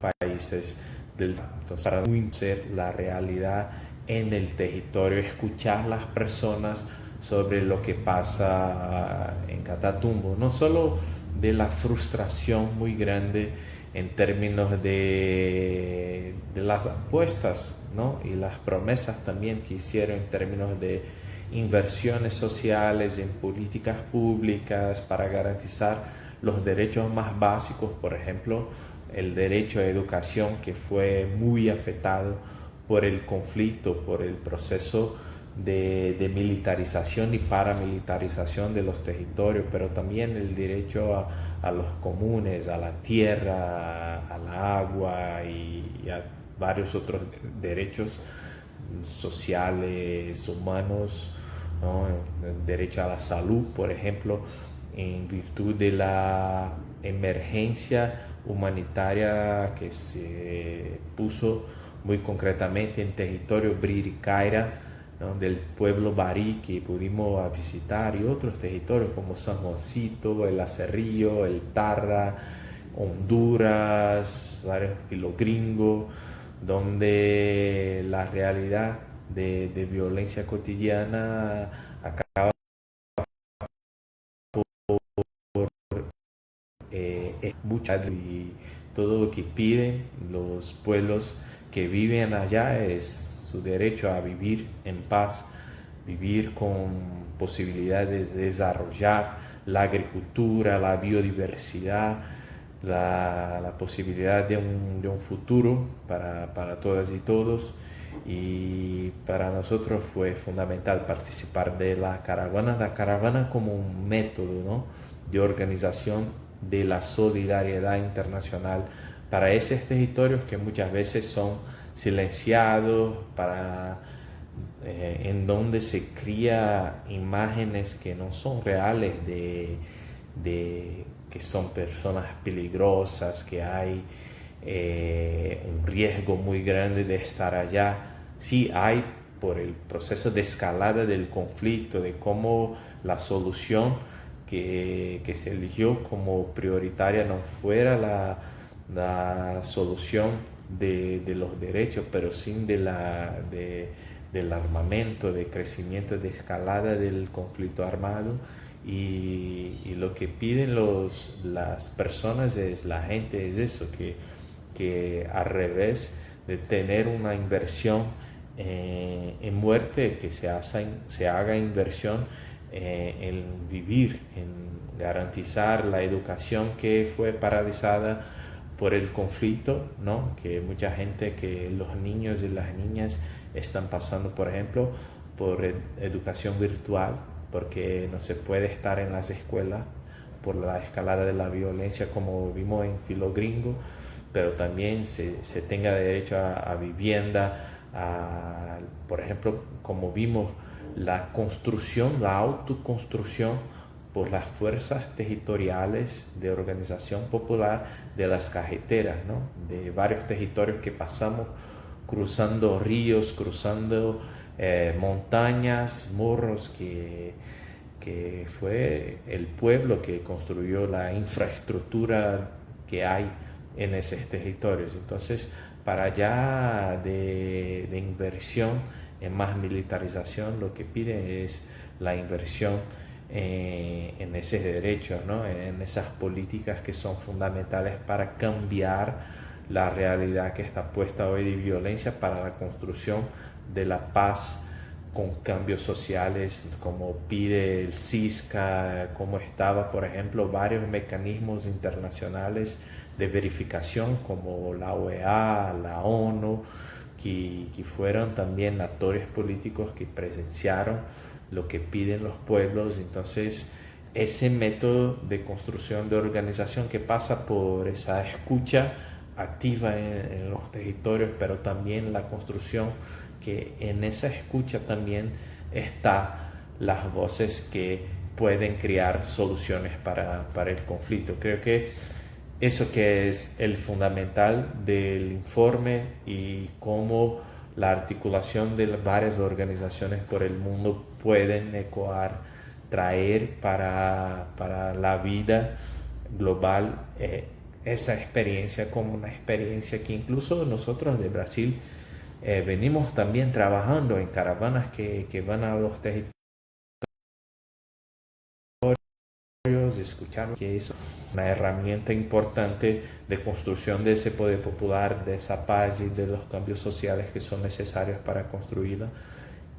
países del mundo. Entonces, para conocer la realidad en el territorio, escuchar las personas sobre lo que pasa en Catatumbo, no solo de la frustración muy grande en términos de las apuestas, ¿no? Y las promesas también que hicieron en términos de inversiones sociales en políticas públicas para garantizar los derechos más básicos, por ejemplo, el derecho a educación, que fue muy afectado por el conflicto, por el proceso de militarización y paramilitarización de los territorios, pero también el derecho a los comunes, a la tierra, al agua y a varios otros derechos sociales, humanos, ¿no? El derecho a la salud, por ejemplo, en virtud de la emergencia humanitaria que se puso muy concretamente en territorio Biriricaira, ¿no? Del pueblo Barí, que pudimos visitar, y otros territorios como San Juancito, el Acerrillo, el Tarra, Honduras, varios filogringos, donde la realidad de violencia cotidiana acaba por mucho, y todo lo que piden los pueblos que viven allá es su derecho a vivir en paz, vivir con posibilidades de desarrollar la agricultura, la biodiversidad, la posibilidad de un futuro para todas y todos. Y para nosotros fue fundamental participar de la caravana como un método, ¿no?, de organización de la solidaridad internacional para esos territorios que muchas veces son silenciados, en donde se cría imágenes que no son reales de que son personas peligrosas, que hay un riesgo muy grande de estar allá. Sí hay, por el proceso de escalada del conflicto, de cómo la solución que se eligió como prioritaria no fuera la solución de los derechos, pero sí del armamento, de crecimiento, de escalada del conflicto armado. Y lo que piden las personas, la gente, es eso, que al revés de tener una inversión en muerte, que se haga inversión en vivir, en garantizar la educación que fue paralizada por el conflicto, ¿no? Que mucha gente, que los niños y las niñas están pasando, por ejemplo, por educación virtual, porque no se puede estar en las escuelas por la escalada de la violencia, como vimos en Filo Gringo, pero también se tenga derecho a vivienda, por ejemplo, como vimos, la construcción, la autoconstrucción por las fuerzas territoriales de organización popular de las carreteras, ¿no?, de varios territorios que pasamos, cruzando ríos, cruzando montañas, morros, que fue el pueblo que construyó la infraestructura que hay en esos territorios. Entonces, para allá de inversión en más militarización, lo que piden es la inversión en ese derecho, ¿no?, en esas políticas que son fundamentales para cambiar la realidad que está puesta hoy de violencia, para la construcción de la paz con cambios sociales, como pide el CISCA, como estaba, por ejemplo, varios mecanismos internacionales de verificación, como la OEA, la ONU, que fueron también actores políticos que presenciaron lo que piden los pueblos. Entonces, ese método de construcción de organización que pasa por esa escucha activa en los territorios, pero también la construcción que en esa escucha también está las voces que pueden crear soluciones para el conflicto. Creo que eso que es el fundamental del informe, y cómo la articulación de varias organizaciones por el mundo pueden ecoar, traer para la vida global esa experiencia como una experiencia que incluso nosotros de Brasil venimos también trabajando en caravanas que van a los territorios, escuchar que es una herramienta importante de construcción de ese poder popular, de esa paz y de los cambios sociales que son necesarios para construirla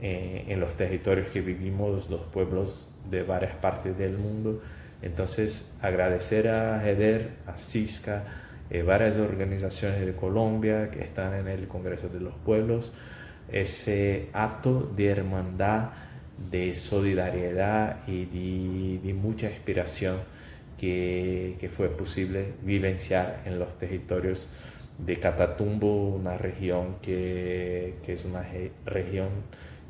en los territorios que vivimos los pueblos de varias partes del mundo. Entonces, agradecer a HEDER, a CISCA, varias organizaciones de Colombia que están en el Congreso de los Pueblos, ese acto de hermandad, de solidaridad y de mucha inspiración que fue posible vivenciar en los territorios de Catatumbo, una región que es una región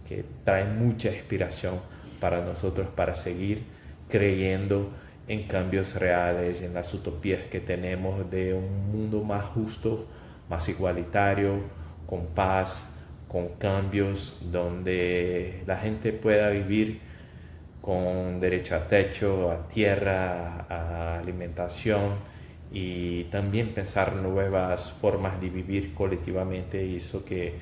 que trae mucha inspiración para nosotros, para seguir creyendo en cambios reales, en las utopías que tenemos de un mundo más justo, más igualitario, con paz, con cambios, donde la gente pueda vivir con derecho a techo, a tierra, a alimentación, y también pensar nuevas formas de vivir colectivamente. Y eso que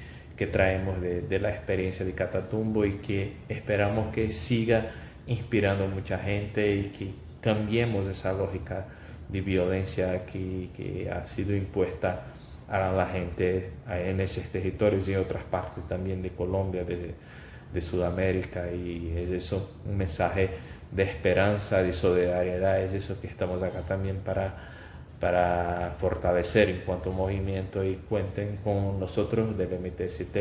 traemos de la experiencia de Catatumbo, y que esperamos que siga inspirando a mucha gente, y que cambiemos esa lógica de violencia que ha sido impuesta a la gente en esos territorios y en otras partes también de Colombia, de Sudamérica, y es eso, un mensaje de esperanza, de solidaridad, es eso que estamos acá también para fortalecer en cuanto a movimiento, y cuenten con nosotros del MTST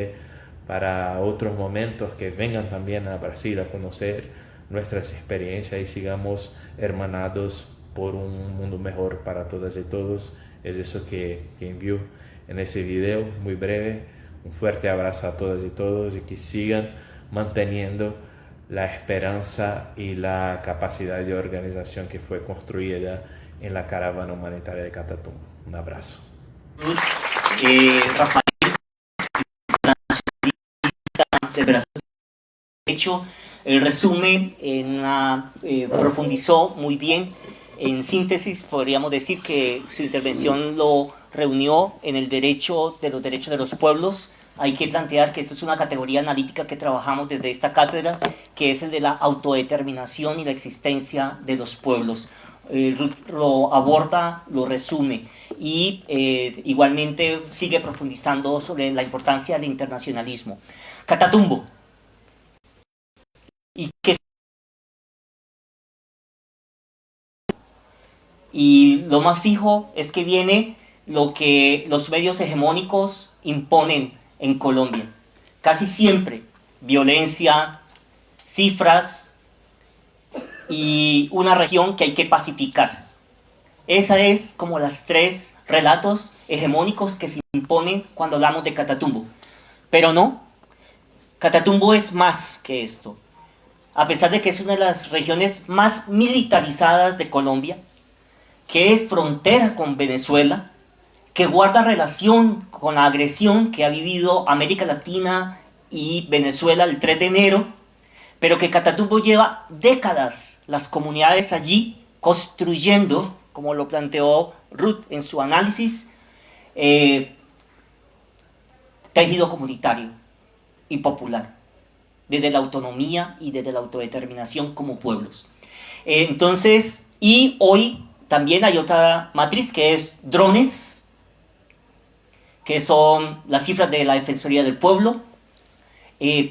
para otros momentos que vengan también a Brasil a conocer nuestras experiencias y sigamos hermanados por un mundo mejor para todas y todos. Es eso que envío en ese video muy breve. Un fuerte abrazo a todas y todos y que sigan manteniendo la esperanza y la capacidad de organización que fue construida en la caravana humanitaria de Catatumbo. Un abrazo. Rafael, de Brasil. De hecho, el resumen profundizó muy bien. En síntesis, podríamos decir que su intervención lo reunió en los derechos de los pueblos. Hay que plantear que esta es una categoría analítica que trabajamos desde esta cátedra, que es el de la autodeterminación y la existencia de los pueblos. Lo aborda, lo resume y igualmente sigue profundizando sobre la importancia del internacionalismo. Catatumbo. Y lo más fijo es que viene lo que los medios hegemónicos imponen en Colombia. Casi siempre violencia, cifras y una región que hay que pacificar. Esa es como las tres relatos hegemónicos que se imponen cuando hablamos de Catatumbo. Pero no, Catatumbo es más que esto. A pesar de que es una de las regiones más militarizadas de Colombia, que es frontera con Venezuela, que guarda relación con la agresión que ha vivido América Latina y Venezuela el 3 de enero, pero que Catatumbo lleva décadas las comunidades allí construyendo, como lo planteó Ruth en su análisis, tejido comunitario y popular, desde la autonomía y desde la autodeterminación como pueblos. Entonces, y hoy también hay otra matriz que es drones, que son las cifras de la Defensoría del Pueblo,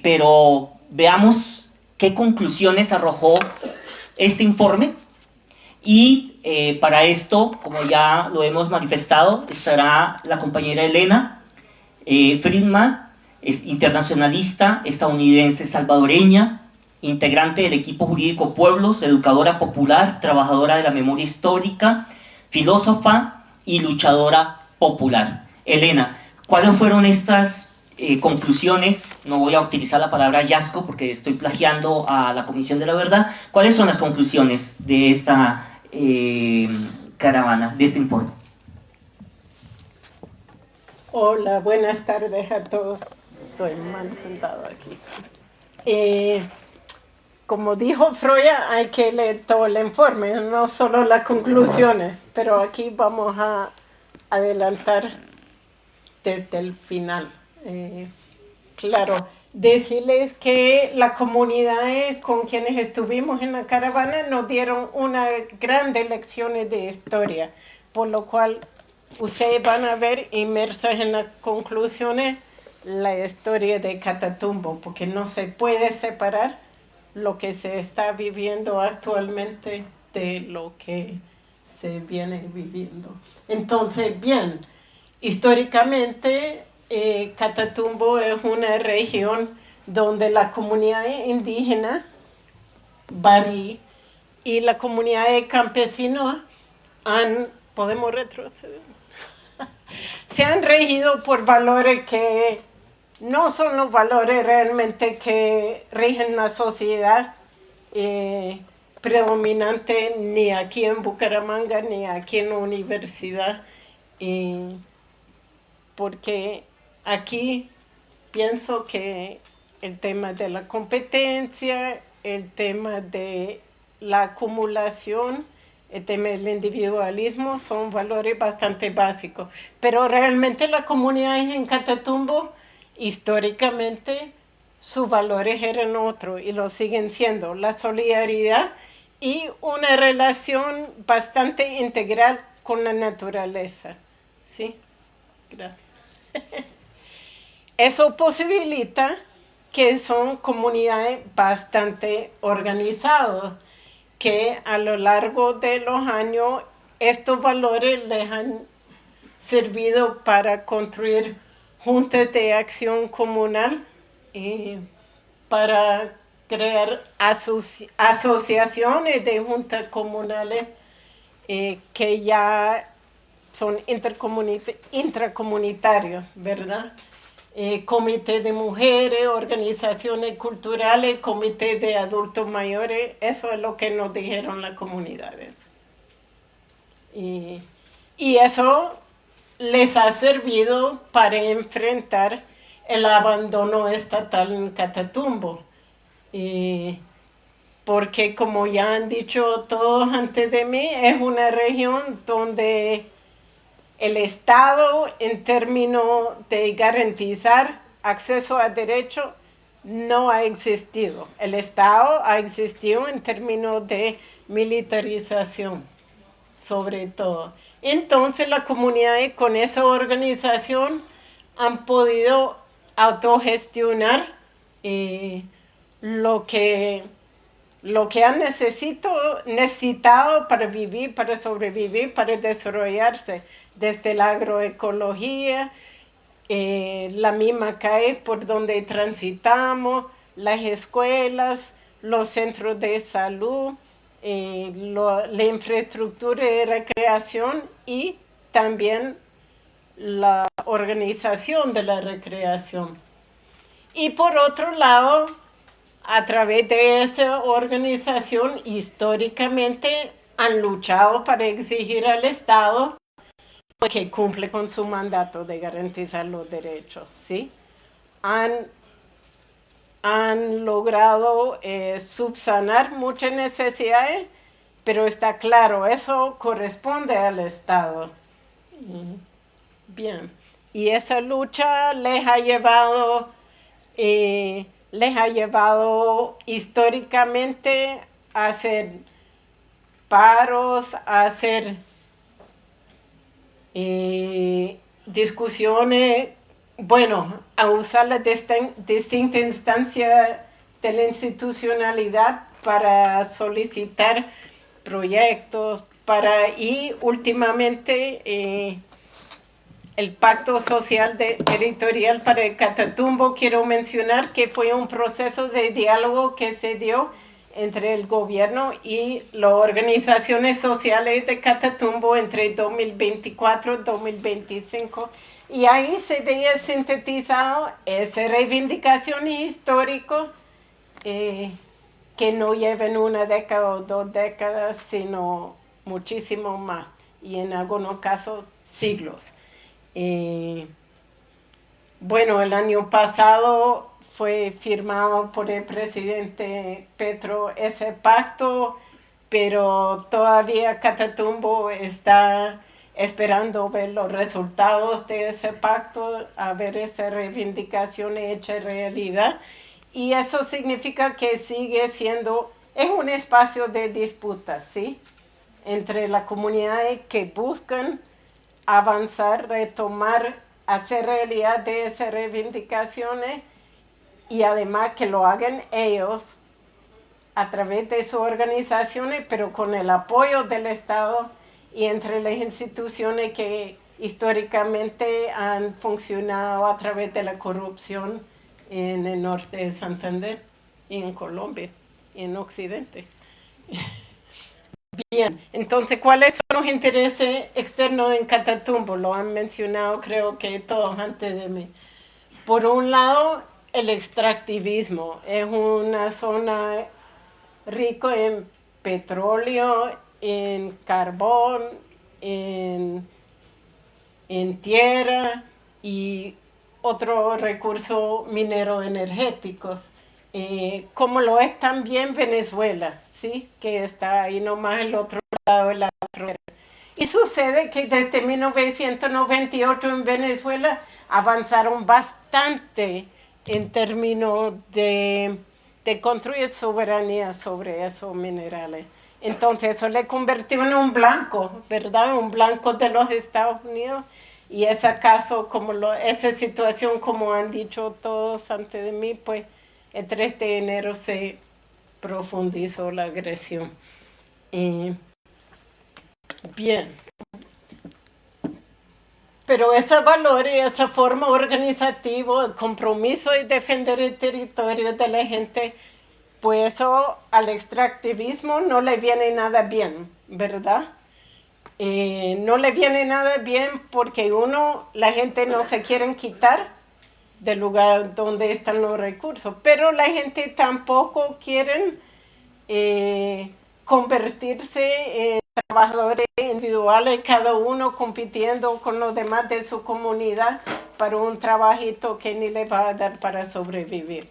pero veamos qué conclusiones arrojó este informe. Y para esto, como ya lo hemos manifestado, estará la compañera Elena Friedman, es internacionalista estadounidense salvadoreña, integrante del equipo jurídico Pueblos, educadora popular, trabajadora de la memoria histórica, filósofa y luchadora popular. Elena, ¿cuáles fueron estas conclusiones? No voy a utilizar la palabra hallazgo porque estoy plagiando a la Comisión de la Verdad. ¿Cuáles son las conclusiones de esta caravana, de este informe? Hola, buenas tardes a todos. Estoy mal sentado aquí. Como dijo Froya, hay que leer todo el informe, no solo las conclusiones, pero aquí vamos a adelantar desde el final. Claro, decirles que las comunidades con quienes estuvimos en la caravana nos dieron unas grandes lecciones de historia, por lo cual ustedes van a ver inmersos en las conclusiones la historia de Catatumbo, porque no se puede separar lo que se está viviendo actualmente de lo que se viene viviendo. Entonces, bien, históricamente Catatumbo es una región donde la comunidad indígena, Barí, y la comunidad de campesinos podemos retroceder, se han regido por valores que no son los valores realmente que rigen la sociedad predominante ni aquí en Bucaramanga ni aquí en la universidad, porque aquí pienso que el tema de la competencia, el tema de la acumulación, el tema del individualismo son valores bastante básicos, pero realmente las comunidades en Catatumbo históricamente sus valores eran otros y lo siguen siendo, la solidaridad y una relación bastante integral con la naturaleza. ¿Sí? Gracias. Eso posibilita que son comunidades bastante organizadas, que a lo largo de los años estos valores les han servido para construir juntas de acción comunal y para crear asociaciones de juntas comunales que ya son intracomunitarios, ¿verdad? Comité de mujeres, organizaciones culturales, comité de adultos mayores, eso es lo que nos dijeron las comunidades. Y eso les ha servido para enfrentar el abandono estatal en Catatumbo. Porque como ya han dicho todos antes de mí, es una región donde el Estado, en términos de garantizar acceso a derechos, no ha existido. El Estado ha existido en términos de militarización, sobre todo. Entonces, las comunidades con esa organización han podido autogestionar lo que han necesitado para vivir, para sobrevivir, para desarrollarse, desde la agroecología, la misma calle por donde transitamos, las escuelas, los centros de salud, la infraestructura de recreación y también la organización de la recreación. Y por otro lado, a través de esa organización, históricamente han luchado para exigir al Estado que cumple con su mandato de garantizar los derechos, ¿sí? Han logrado subsanar muchas necesidades, pero está claro, eso corresponde al Estado. Bien, y esa lucha les ha llevado históricamente a hacer paros, a hacer discusiones, bueno, a usar la distinta instancia de la institucionalidad para solicitar proyectos, y últimamente el Pacto Social Territorial para el Catatumbo, quiero mencionar que fue un proceso de diálogo que se dio entre el gobierno y las organizaciones sociales de Catatumbo entre 2024 y 2025. Y ahí se veía sintetizado esa reivindicación histórica que no lleven una década o 2 décadas, sino muchísimo más, y en algunos casos siglos. Bueno, el año pasado fue firmado por el presidente Petro ese pacto, pero todavía Catatumbo está esperando ver los resultados de ese pacto, a ver esa reivindicación hecha realidad. Y eso significa que sigue siendo, es un espacio de disputa, ¿sí? Entre las comunidades que buscan avanzar, retomar, hacer realidad de esas reivindicaciones, y además que lo hagan ellos a través de sus organizaciones, pero con el apoyo del Estado, y entre las instituciones que históricamente han funcionado a través de la corrupción en el norte de Santander y en Colombia y en Occidente. Bien, entonces, ¿cuáles son los intereses externos en Catatumbo? Lo han mencionado, creo que todos antes de mí. Por un lado, el extractivismo. Es una zona rica en petróleo, en carbón, en tierra y otros recursos mineros energéticos, como lo es también Venezuela, ¿sí? Que está ahí nomás al otro lado de la frontera. Y sucede que desde 1998 en Venezuela avanzaron bastante en términos de construir soberanía sobre esos minerales. Entonces eso le convirtió en un blanco, ¿verdad? Un blanco de los Estados Unidos. Y ese caso, esa situación, como han dicho todos antes de mí, pues el 3 de enero se profundizó la agresión. Bien. Pero ese valor y esa forma organizativa, el compromiso de defender el territorio de la gente, pues eso al extractivismo no le viene nada bien, ¿verdad? No le viene nada bien porque la gente no se quiere quitar del lugar donde están los recursos, pero la gente tampoco quiere convertirse en trabajadores individuales, cada uno compitiendo con los demás de su comunidad para un trabajito que ni le va a dar para sobrevivir.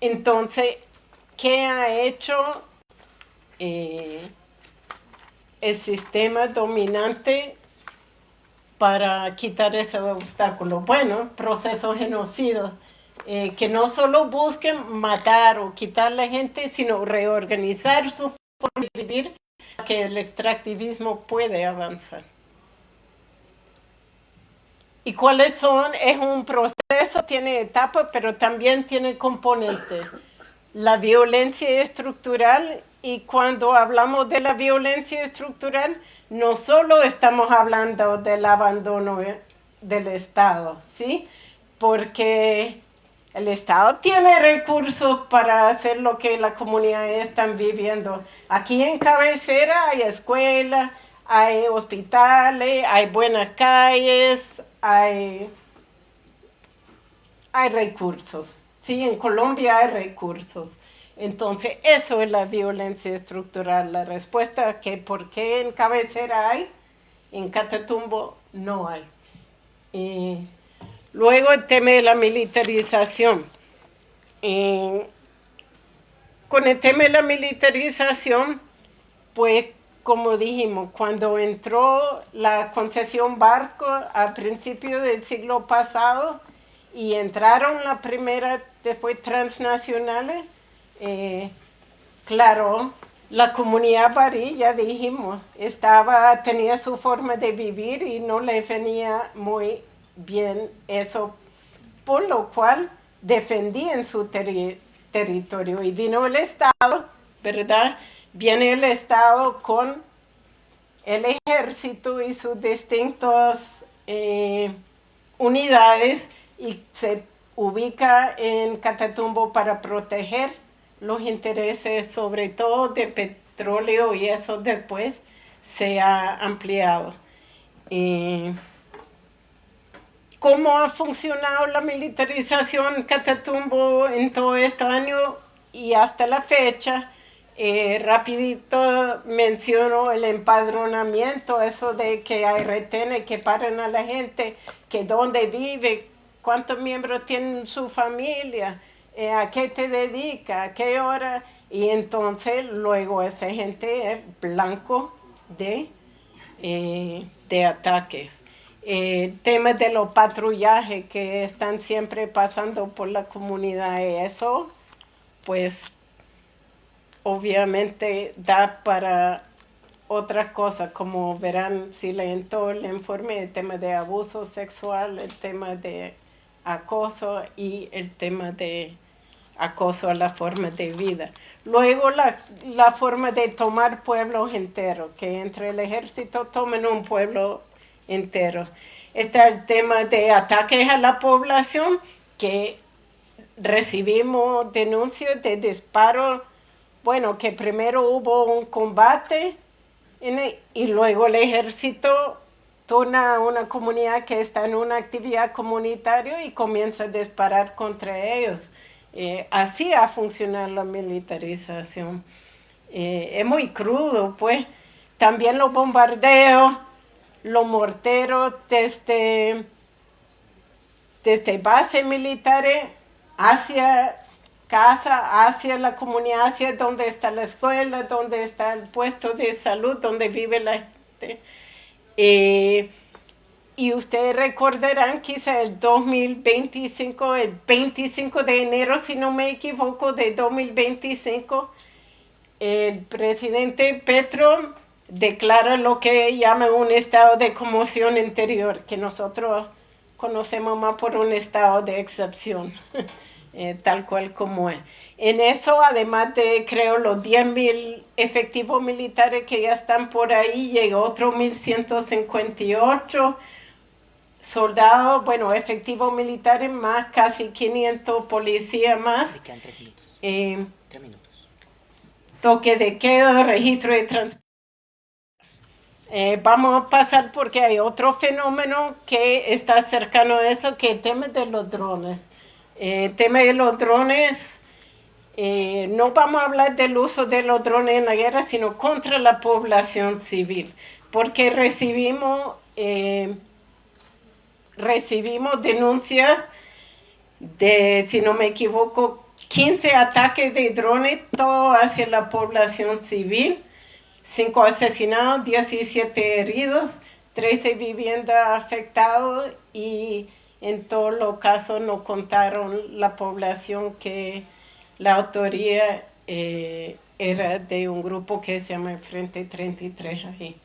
Entonces, ¿qué ha hecho el sistema dominante para quitar ese obstáculo? Bueno, proceso genocida, que no solo busquen matar o quitar a la gente, sino reorganizar su forma de vivir para que el extractivismo puede avanzar. ¿Y cuáles son? Es un proceso, tiene etapas, pero también tiene componentes. La violencia estructural, y cuando hablamos de la violencia estructural, no solo estamos hablando del abandono del Estado, ¿sí? Porque el Estado tiene recursos para hacer lo que la comunidad están viviendo. Aquí en Cabecera hay escuelas, hay hospitales, hay buenas calles, hay recursos. Sí, en Colombia hay recursos. Entonces, eso es la violencia estructural. La respuesta a que por qué en Cabecera hay, en Catatumbo no hay. Y luego el tema de la militarización. Con el tema de la militarización, pues, como dijimos, cuando entró la concesión barco a principios del siglo pasado y entraron la primera, después transnacionales, claro, la comunidad barí, ya dijimos, tenía su forma de vivir y no le venía muy bien eso, por lo cual defendían su territorio. Y vino el Estado, ¿verdad? Viene el Estado con el ejército y sus distintas unidades y se ubica en Catatumbo para proteger los intereses, sobre todo de petróleo, y eso después se ha ampliado. ¿Cómo ha funcionado la militarización en Catatumbo en todo este año y hasta la fecha? Rapidito menciono el empadronamiento, eso de que hay retenes que paran a la gente, que dónde vive, cuántos miembros tienen su familia, a qué te dedica, a qué hora, y entonces luego esa gente es blanco de ataques. Temas de los patrullajes que están siempre pasando por la comunidad, eso pues obviamente da para otras cosas, como verán si leen todo el informe, el tema de abuso sexual, el tema de acoso y el tema de acoso a la forma de vida. Luego la forma de tomar pueblos enteros, que entre el ejército tomen un pueblo entero. Está el tema de ataques a la población, que recibimos denuncias de disparos, bueno, que primero hubo un combate y luego el ejército toma una comunidad que está en una actividad comunitaria y comienza a disparar contra ellos. Así ha funcionado la militarización. Es muy crudo, pues. También los bombardeos, los morteros desde bases militares hacia casa, hacia la comunidad, hacia donde está la escuela, donde está el puesto de salud, donde vive la gente. Y ustedes recordarán quizá el 2025, el 25 de enero, si no me equivoco, de 2025, el presidente Petro declara lo que llama un estado de conmoción interior, que nosotros conocemos más por un estado de excepción, tal cual como es. En eso, además de, creo, los 10.000 efectivos militares que ya están por ahí, llegó otro 1.158 soldados, bueno, efectivos militares más, casi 500 policías más. Me quedan 3 minutos. 3 minutos. Toque de queda, registro de transporte. Vamos a pasar porque hay otro fenómeno que está cercano a eso, que es el tema de los drones. El tema de los drones, no vamos a hablar del uso de los drones en la guerra, sino contra la población civil, porque recibimos denuncias de, si no me equivoco, 15 ataques de drones, todo hacia la población civil. 5 asesinados, 17 heridos, 13 viviendas afectadas y en todos los casos nos contaron la población que la autoría era de un grupo que se llama Frente 33 ahí.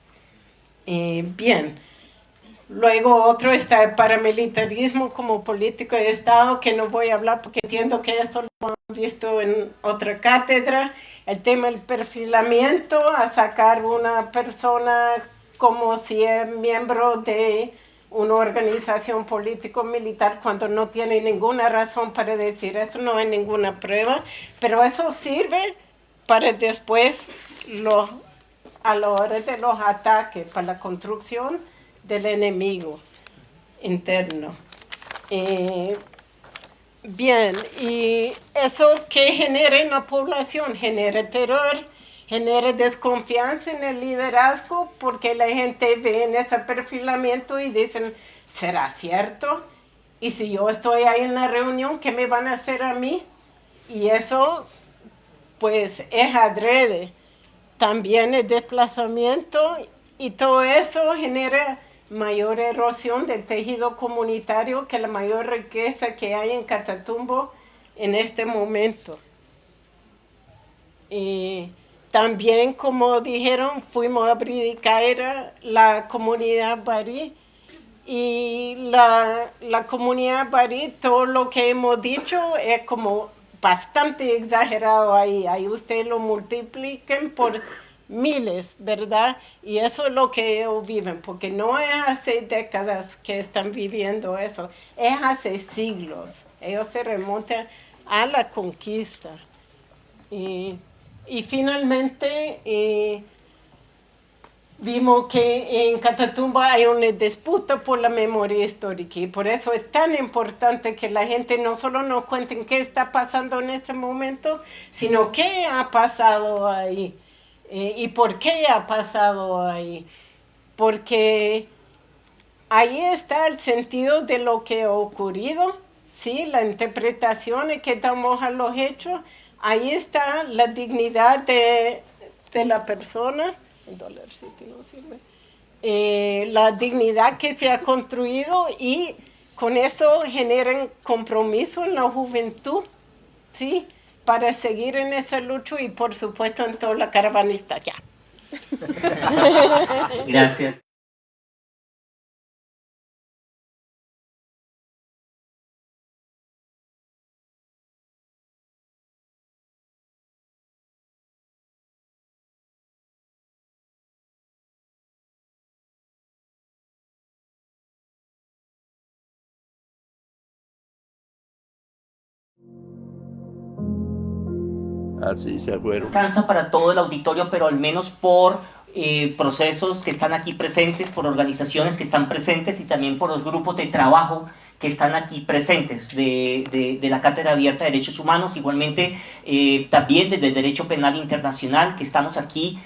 Bien, luego otro está el paramilitarismo como político de Estado, que no voy a hablar porque entiendo que esto lo hemos visto en otra cátedra. El tema del perfilamiento, a sacar una persona como si es miembro de una organización político-militar cuando no tiene ninguna razón para decir eso, no hay ninguna prueba, pero eso sirve para después, a la hora de los ataques, para la construcción del enemigo interno. Bien, y eso que genera en la población, genera terror, genera desconfianza en el liderazgo, porque la gente ve en ese perfilamiento y dicen, ¿será cierto? Y si yo estoy ahí en la reunión, ¿qué me van a hacer a mí? Y eso, pues, es adrede. También el desplazamiento y todo eso genera mayor erosión del tejido comunitario, que la mayor riqueza que hay en Catatumbo en este momento. Y también, como dijeron, fuimos a Bridicaira, la comunidad barí, y la comunidad barí, todo lo que hemos dicho es como bastante exagerado ahí. Ahí ustedes lo multipliquen por miles, ¿verdad? Y eso es lo que ellos viven, porque no es hace décadas que están viviendo eso, es hace siglos. Ellos se remontan a la conquista. Y finalmente vimos que en Catatumbo hay una disputa por la memoria histórica, y por eso es tan importante que la gente no solo nos cuente qué está pasando en ese momento, sino qué ha pasado ahí. ¿Y por qué ha pasado ahí? Porque ahí está el sentido de lo que ha ocurrido, ¿sí? La interpretación que damos a los hechos, ahí está la dignidad de la persona, el dolarcito no sirve, la dignidad que se ha construido, y con eso generan compromiso en la juventud, ¿sí? Para seguir en esa lucha, y por supuesto en toda la caravanista ya. Gracias. Así se fueron. Alcanza para todo el auditorio, pero al menos por procesos que están aquí presentes, por organizaciones que están presentes y también por los grupos de trabajo que están aquí presentes de la Cátedra Abierta de Derechos Humanos, igualmente también desde el Derecho Penal Internacional, que estamos aquí.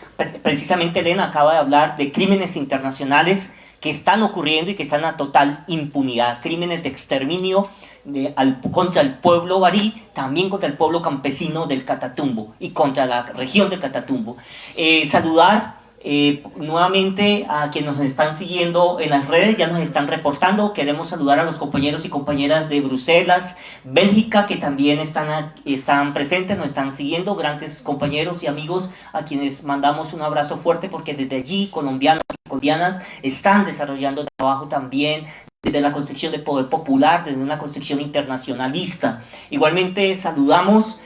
Precisamente Elena acaba de hablar de crímenes internacionales que están ocurriendo y que están a total impunidad, crímenes de exterminio contra el pueblo barí, también contra el pueblo campesino del Catatumbo y contra la región del Catatumbo. Saludar Nuevamente a quienes nos están siguiendo en las redes, ya nos están reportando. Queremos saludar a los compañeros y compañeras de Bruselas, Bélgica, que también están presentes, nos están siguiendo, grandes compañeros y amigos a quienes mandamos un abrazo fuerte, porque desde allí colombianos y colombianas están desarrollando trabajo también desde la concepción de poder popular, desde una concepción internacionalista. Igualmente saludamos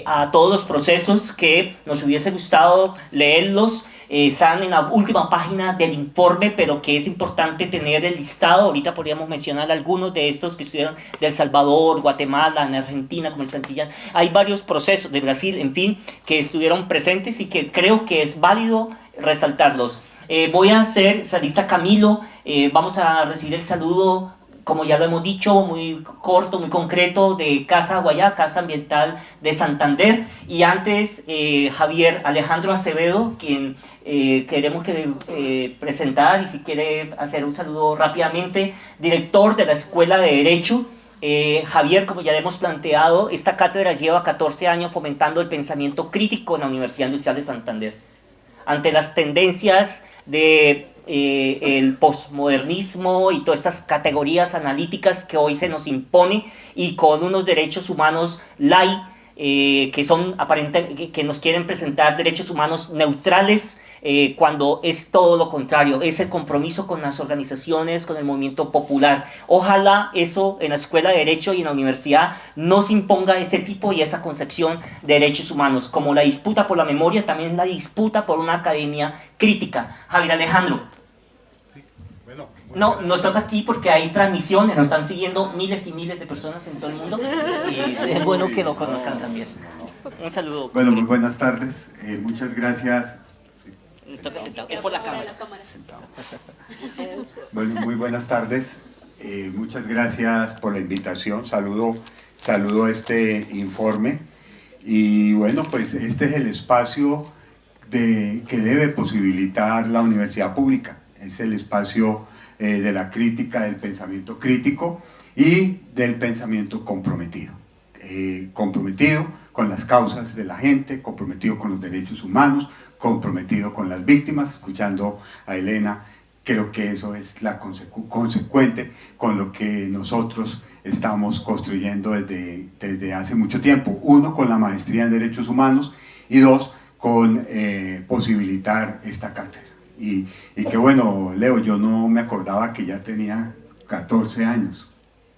a todos los procesos que nos hubiese gustado leerlos. Están en la última página del informe, pero que es importante tener el listado. Ahorita podríamos mencionar algunos de estos que estuvieron de El Salvador, Guatemala, en Argentina, como el Santillán. Hay varios procesos de Brasil, en fin, que estuvieron presentes y que creo que es válido resaltarlos. Voy a hacer la lista Camilo. Vamos a recibir el saludo, como ya lo hemos dicho, muy corto, muy concreto, de Casa Guayá, Casa Ambiental de Santander. Y antes, Javier Alejandro Acevedo, quien queremos presentar, y si quiere hacer un saludo rápidamente, director de la Escuela de Derecho. Javier, como ya hemos planteado, esta cátedra lleva 14 años fomentando el pensamiento crítico en la Universidad Industrial de Santander. Ante las tendencias de el posmodernismo y todas estas categorías analíticas que hoy se nos impone, y con unos derechos humanos light, que son aparentemente, que nos quieren presentar derechos humanos neutrales, cuando es todo lo contrario, es el compromiso con las organizaciones, con el movimiento popular. Ojalá eso en la Escuela de Derecho y en la universidad no se imponga ese tipo y esa concepción de derechos humanos. Como la disputa por la memoria, también la disputa por una academia crítica. Javier Alejandro. Sí, bueno, no, nos toca aquí porque hay transmisiones, nos están siguiendo miles y miles de personas en todo el mundo, y es bueno que lo conozcan también. Un saludo. Bueno, muy buenas tardes, muchas gracias. Toca sentado, es por la cámara. Bueno, muy buenas tardes, muchas gracias por la invitación, saludo este informe, y bueno, pues este es el espacio que debe posibilitar la universidad pública, es el espacio de la crítica, del pensamiento crítico y del pensamiento comprometido, comprometido con las causas de la gente, comprometido con los derechos humanos, comprometido con las víctimas. Escuchando a Elena, creo que eso es la consecuente con lo que nosotros estamos construyendo desde hace mucho tiempo. Uno, con la maestría en Derechos Humanos, y dos, con posibilitar esta cátedra. Y que bueno, Leo, yo no me acordaba que ya tenía 14 años.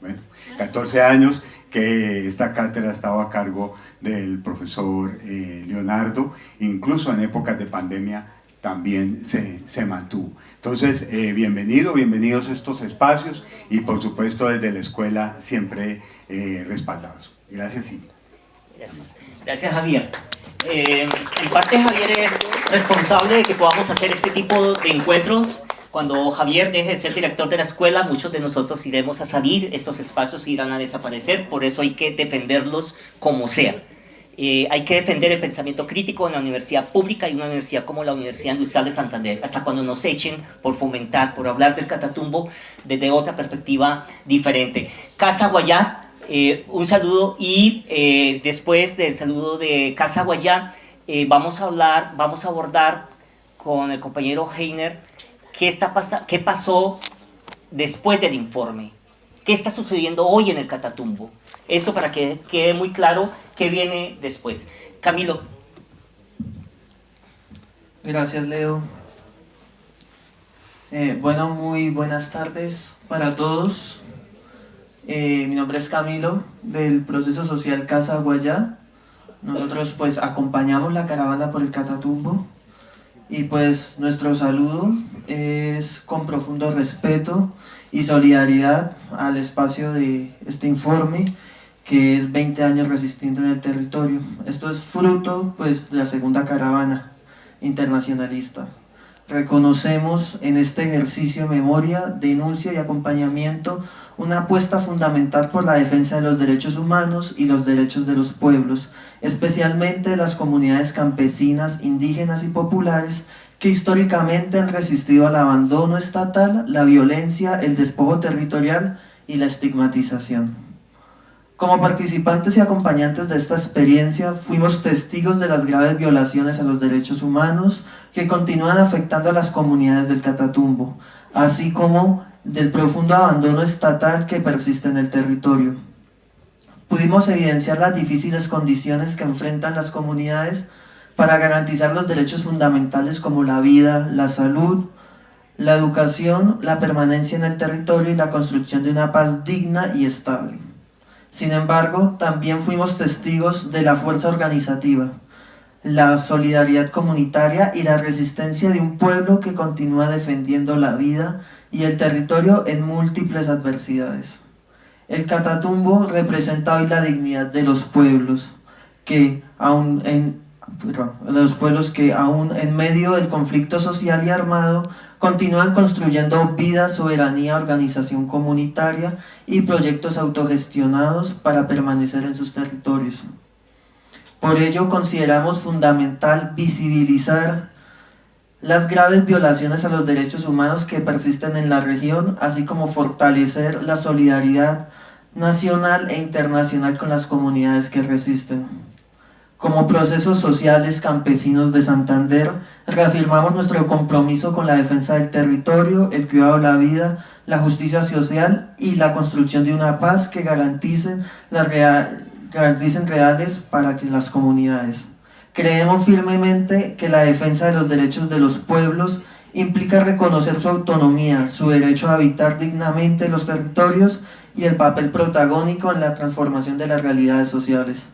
Bueno, 14 años que esta cátedra estaba a cargo del profesor Leonardo, incluso en épocas de pandemia también se mantuvo. Entonces, bienvenidos a estos espacios, y por supuesto desde la escuela siempre respaldados. Gracias, Silvia. Gracias, Javier. En parte Javier es responsable de que podamos hacer este tipo de encuentros. Cuando Javier deje de ser director de la escuela, muchos de nosotros iremos a salir, estos espacios irán a desaparecer, por eso hay que defenderlos como sea. Hay que defender el pensamiento crítico en la universidad pública, y una universidad como la Universidad Industrial de Santander, hasta cuando nos echen por fomentar, por hablar del Catatumbo desde otra perspectiva diferente. Casa Guayá, un saludo, y después del saludo de Casa Guayá, vamos a abordar con el compañero Heiner qué pasó después del informe, qué está sucediendo hoy en el Catatumbo. Eso para que quede muy claro qué viene después. Camilo. Gracias, Leo. Bueno, muy buenas tardes para todos. Mi nombre es Camilo, del Proceso Social Casa Guayá. Nosotros pues acompañamos la caravana por el Catatumbo, y pues nuestro saludo es con profundo respeto y solidaridad al espacio de este informe, que es 20 años resistiendo en el territorio. Esto es fruto pues de la segunda caravana internacionalista. Reconocemos en este ejercicio de memoria, denuncia y acompañamiento una apuesta fundamental por la defensa de los derechos humanos y los derechos de los pueblos, especialmente de las comunidades campesinas, indígenas y populares, que históricamente han resistido al abandono estatal, la violencia, el despojo territorial y la estigmatización. Como participantes y acompañantes de esta experiencia, fuimos testigos de las graves violaciones a los derechos humanos que continúan afectando a las comunidades del Catatumbo, así como del profundo abandono estatal que persiste en el territorio. Pudimos evidenciar las difíciles condiciones que enfrentan las comunidades para garantizar los derechos fundamentales como la vida, la salud, la educación, la permanencia en el territorio y la construcción de una paz digna y estable. Sin embargo, también fuimos testigos de la fuerza organizativa, la solidaridad comunitaria y la resistencia de un pueblo que continúa defendiendo la vida y el territorio en múltiples adversidades. El Catatumbo representa hoy la dignidad de los pueblos que aún en medio del conflicto social y armado continúan construyendo vida, soberanía, organización comunitaria y proyectos autogestionados para permanecer en sus territorios. Por ello consideramos fundamental visibilizar las graves violaciones a los derechos humanos que persisten en la región, así como fortalecer la solidaridad nacional e internacional con las comunidades que resisten. Como procesos sociales campesinos de Santander, reafirmamos nuestro compromiso con la defensa del territorio, el cuidado de la vida, la justicia social y la construcción de una paz que garanticen reales para que las comunidades. Creemos firmemente que la defensa de los derechos de los pueblos implica reconocer su autonomía, su derecho a habitar dignamente los territorios y el papel protagónico en la transformación de las realidades sociales.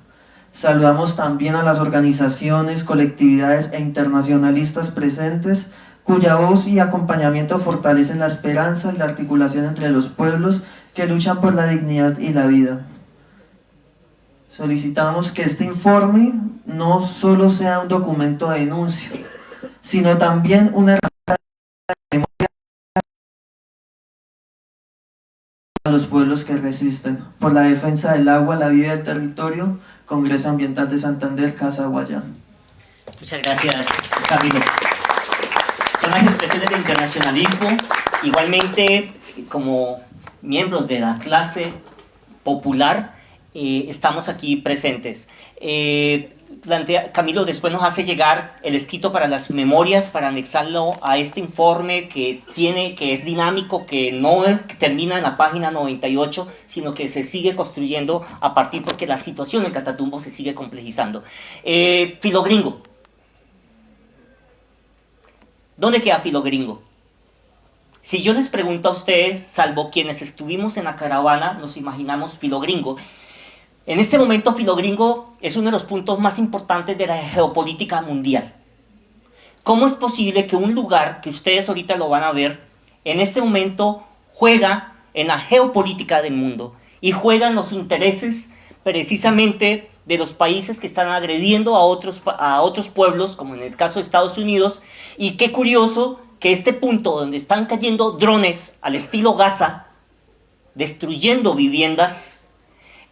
Saludamos también a las organizaciones, colectividades e internacionalistas presentes, cuya voz y acompañamiento fortalecen la esperanza y la articulación entre los pueblos que luchan por la dignidad y la vida. Solicitamos que este informe no solo sea un documento de denuncia, sino también una herramienta de memoria a los pueblos que resisten por la defensa del agua, la vida y el territorio. Congreso Ambiental de Santander, Casa Guayá. Muchas gracias, Camilo. Son las expresiones de internacionalismo. Igualmente, como miembros de la clase popular, estamos aquí presentes. Camilo después nos hace llegar el escrito para las memorias, para anexarlo a este informe que es dinámico, que no termina en la página 98, sino que se sigue construyendo a partir porque la situación en Catatumbo se sigue complejizando. Filogringo. ¿Dónde queda Filogringo? Si yo les pregunto a ustedes, salvo quienes estuvimos en la caravana, nos imaginamos Filogringo. En este momento, Filogringo es uno de los puntos más importantes de la geopolítica mundial. ¿Cómo es posible que un lugar, que ustedes ahorita lo van a ver, en este momento juega en la geopolítica del mundo y juega en los intereses precisamente de los países que están agrediendo a otros pueblos, como en el caso de Estados Unidos? Y qué curioso que este punto donde están cayendo drones al estilo Gaza, destruyendo viviendas,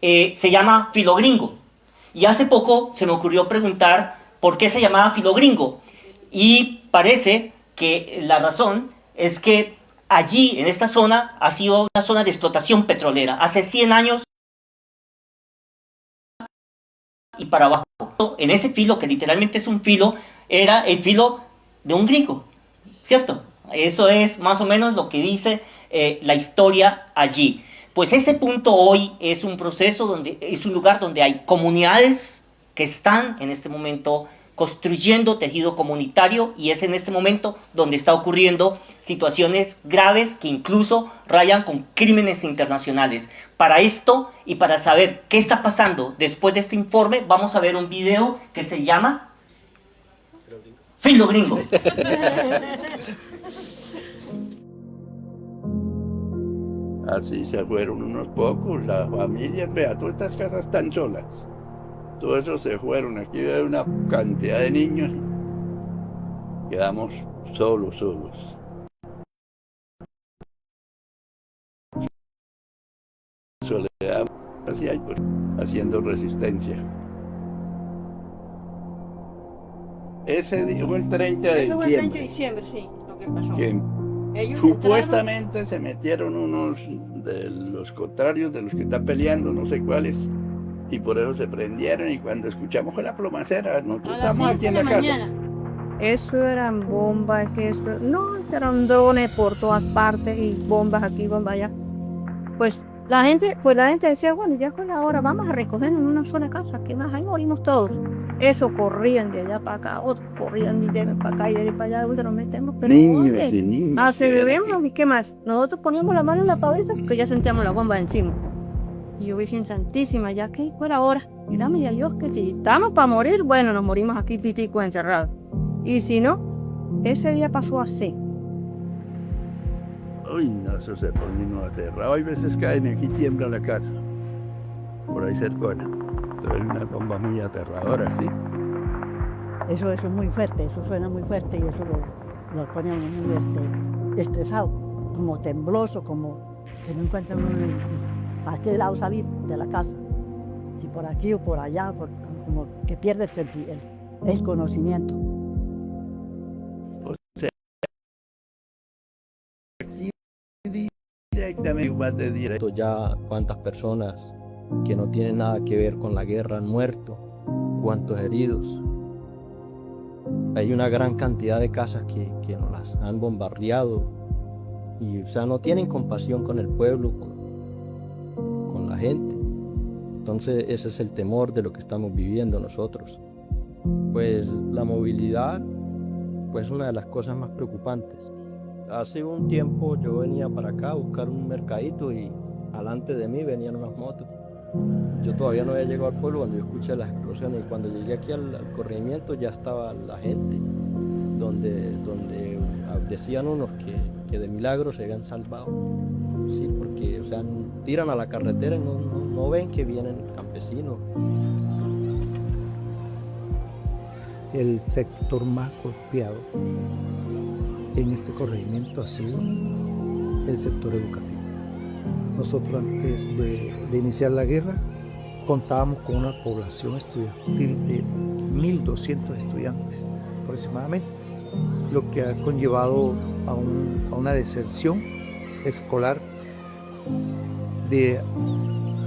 se llama Filogringo. Y hace poco se me ocurrió preguntar por qué se llamaba Filogringo. Y parece que la razón es que allí, en esta zona, ha sido una zona de explotación petrolera. Hace 100 años y para abajo. En ese filo, que literalmente es un filo, era el filo de un gringo, ¿cierto? Eso es más o menos lo que dice la historia allí. Pues ese punto hoy es un proceso es un lugar donde hay comunidades que están en este momento construyendo tejido comunitario, y es en este momento donde está ocurriendo situaciones graves que incluso rayan con crímenes internacionales. Para esto y para saber qué está pasando después de este informe, vamos a ver un video que se llama Filogringo. Así se fueron unos pocos, la familia, vea, todas estas casas están solas. Todo eso se fueron, aquí hay una cantidad de niños. Quedamos solos. Soledad, haciendo resistencia. Ese día fue el 30 de diciembre. Eso fue el 30 de diciembre, sí, lo que pasó. Que Supuestamente se metieron unos de los contrarios, de los que están peleando, no sé cuáles, y por eso se prendieron, y cuando escuchamos la plomacera, nosotros estamos aquí en la casa. Eso eran bombas, no, eran drones por todas partes y bombas aquí, bombas allá. Pues la gente decía, bueno, ya con la hora vamos a recoger en una sola casa, que más ahí morimos todos. Eso corrían de allá para acá, otros corrían de allá para acá y de allá para allá, nos metemos, pero niños y niños. Se bebemos y qué más. Nosotros poníamos la mano en la cabeza porque ya sentíamos la bomba encima. Y yo, Virgen Santísima, ya que fue la hora, y dame a Dios que si estamos para morir, bueno, nos morimos aquí pitico encerrados. Y si no, ese día pasó así. Uy, no, eso se pone uno aterrado. Hay veces caen aquí, tiembla la casa. Por ahí cercana. Es una bomba muy aterradora, ¿sí? Eso es muy fuerte, eso suena muy fuerte y eso lo pone a uno muy estresado, como tembloso, como que no encuentra uno a qué lado salir de la casa. Si por aquí o por allá, como que pierde el conocimiento. Directamente ya cuántas personas que no tienen nada que ver con la guerra han muerto, cuántos heridos. Hay una gran cantidad de casas que nos las han bombardeado y, o sea, no tienen compasión con el pueblo, con la gente. Entonces ese es el temor de lo que estamos viviendo nosotros. Pues la movilidad, pues una de las cosas más preocupantes. Hace un tiempo yo venía para acá a buscar un mercadito y alante de mí venían unas motos. Yo todavía no había llegado al pueblo cuando yo escuché las explosiones y cuando llegué aquí al corregimiento ya estaba la gente, donde decían unos que de milagro se habían salvado. Sí, porque, o sea, tiran a la carretera y no ven que vienen campesinos. El sector más golpeado en este corregimiento ha sido el sector educativo. Nosotros antes de iniciar la guerra contábamos con una población estudiantil de 1.200 estudiantes aproximadamente, lo que ha conllevado a una deserción escolar de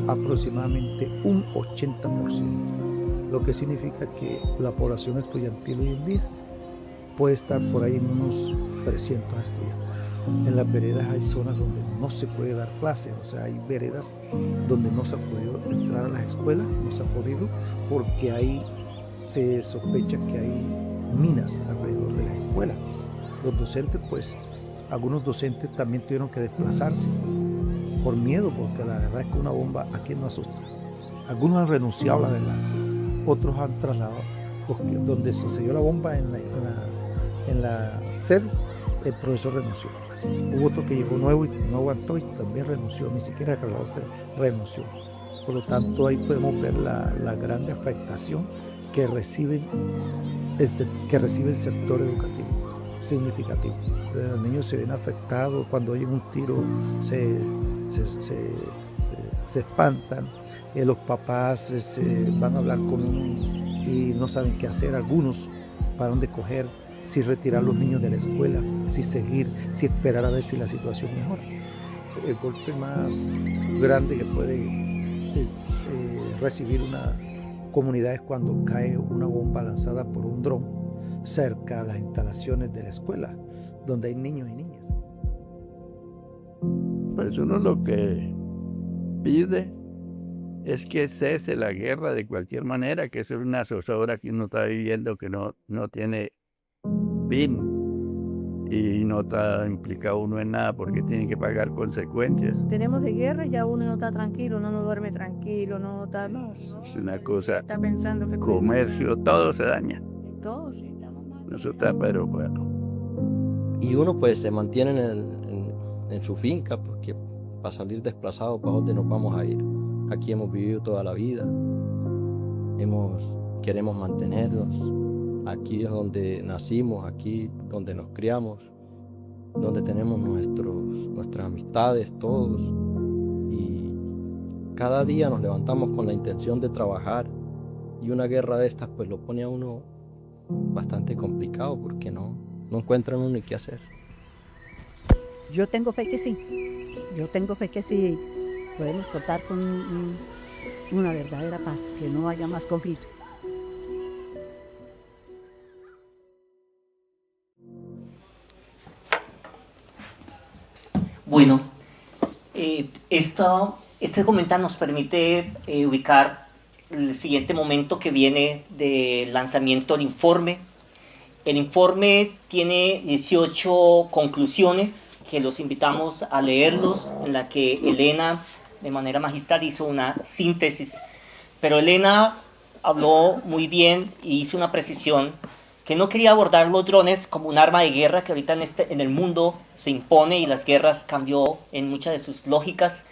aproximadamente un 80%, lo que significa que la población estudiantil hoy en día puede estar por ahí en unos 300 estudiantes. En las veredas hay zonas donde no se puede dar clases, o sea, hay veredas donde no se ha podido entrar a las escuelas, no se ha podido porque se sospecha que hay minas alrededor de las escuelas. Los docentes, pues, algunos docentes también tuvieron que desplazarse por miedo, porque la verdad es que una bomba aquí no asusta. Algunos han renunciado, la verdad, otros han trasladado, porque donde sucedió la bomba en la sede, el profesor renunció. Hubo otro que llegó nuevo y no aguantó y también renunció, ni siquiera trasladarse, renunció. Por lo tanto, ahí podemos ver la gran afectación que recibe el sector educativo, significativo. Los niños se ven afectados, cuando oyen un tiro se espantan, los papás van a hablar con uno y no saben qué hacer, algunos para dónde coger, si retirar a los niños de la escuela, si seguir, si esperar a ver si la situación mejora. El golpe más grande que puede recibir una comunidad es cuando cae una bomba lanzada por un dron cerca a las instalaciones de la escuela, donde hay niños y niñas. Pues uno lo que pide es que cese la guerra de cualquier manera, que eso es una zozobra que uno está viviendo que no tiene fin y no está implicado uno en nada porque tiene que pagar consecuencias. Tenemos de guerra y ya uno no está tranquilo, uno no duerme tranquilo, no está... Es una cosa, está pensando que comercio, todo se daña. Todo, sí. Eso está, pero bueno. Y uno pues se mantiene en su finca porque para salir desplazado, ¿para dónde nos vamos a ir? Aquí hemos vivido toda la vida, queremos mantenernos. Aquí es donde nacimos, aquí donde nos criamos, donde tenemos nuestras amistades todos. Y cada día nos levantamos con la intención de trabajar. Y una guerra de estas pues lo pone a uno bastante complicado porque no encuentran uno ni qué hacer. Yo tengo fe que sí. Yo tengo fe que sí podemos contar con una verdadera paz, que no haya más conflicto. Bueno, este documental nos permite ubicar el siguiente momento que viene del lanzamiento del informe. El informe tiene 18 conclusiones que los invitamos a leerlos, en la que Elena de manera magistral hizo una síntesis, pero Elena habló muy bien y hizo una precisión que no quería abordar los drones como un arma de guerra que ahorita en el mundo se impone y las guerras cambió en muchas de sus lógicas,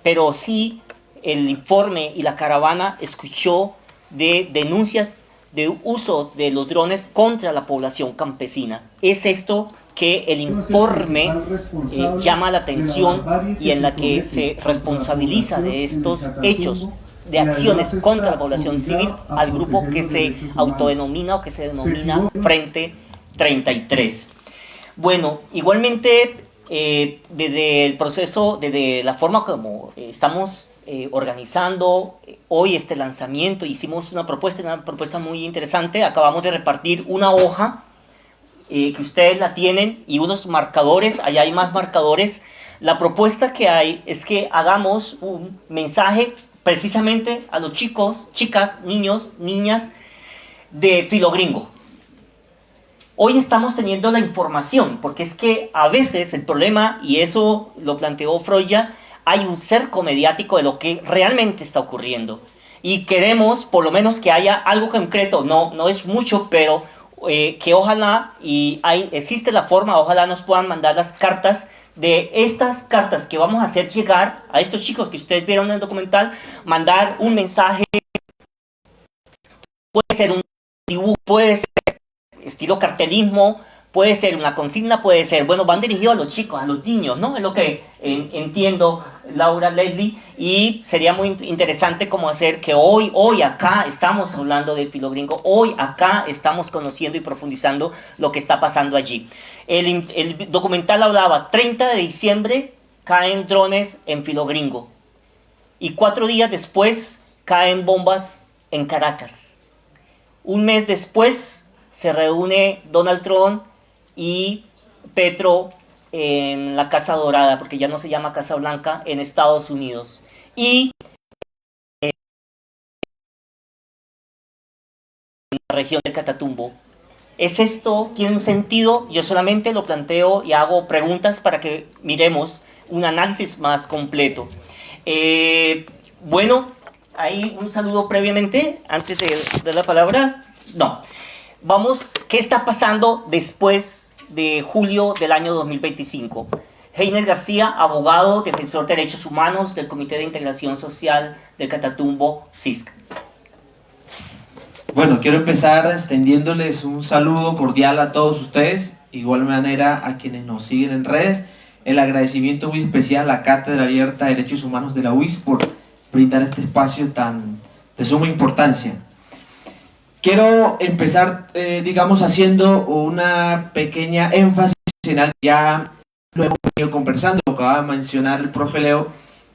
pero sí el informe y la caravana escuchó de denuncias de uso de los drones contra la población campesina. Es esto que el informe llama la atención y en la que se responsabiliza de estos hechos de acciones contra la población civil al grupo que se autodenomina o que se denomina Frente 33. Bueno, igualmente desde el proceso, desde la forma como estamos organizando hoy este lanzamiento, hicimos una propuesta muy interesante. Acabamos de repartir una hoja que ustedes la tienen y unos marcadores, allá hay más marcadores. La propuesta que hay es que hagamos un mensaje precisamente a los chicos, chicas, niños, niñas de Filogringo. Hoy estamos teniendo la información, porque es que a veces el problema, y eso lo planteó Freud ya, hay un cerco mediático de lo que realmente está ocurriendo. Y queremos, por lo menos, que haya algo concreto, no es mucho, pero que ojalá, y existe la forma, ojalá nos puedan mandar las cartas, de estas cartas que vamos a hacer llegar a estos chicos que ustedes vieron en el documental, mandar un mensaje, puede ser un dibujo, puede ser estilo cartelismo, puede ser una consigna, puede ser, bueno, van dirigidos a los chicos, a los niños, ¿no? Es lo que entiendo, Laura, Leslie, y sería muy interesante como hacer que hoy acá estamos hablando de Filogringo, hoy acá estamos conociendo y profundizando lo que está pasando allí. El documental hablaba, 30 de diciembre caen drones en Filogringo, y 4 días después caen bombas en Caracas. Un mes después se reúne Donald Trump y Petro en la Casa Dorada, porque ya no se llama Casa Blanca, en Estados Unidos. Y en la región del Catatumbo. ¿Es esto? ¿Tiene un sentido? Yo solamente lo planteo y hago preguntas para que miremos un análisis más completo. Bueno, hay un saludo previamente, antes de dar la palabra. No. Vamos, ¿qué está pasando después de julio del año 2025? Heiner García, abogado, defensor de derechos humanos del Comité de Integración Social del Catatumbo, CISC. Bueno, quiero empezar extendiéndoles un saludo cordial a todos ustedes, igual manera a quienes nos siguen en redes, el agradecimiento muy especial a la Cátedra Abierta de Derechos Humanos de la UIS por brindar este espacio de suma importancia. Quiero empezar, digamos, haciendo una pequeña énfasis en algo que ya lo hemos venido conversando, lo acaba de mencionar el profe Leo,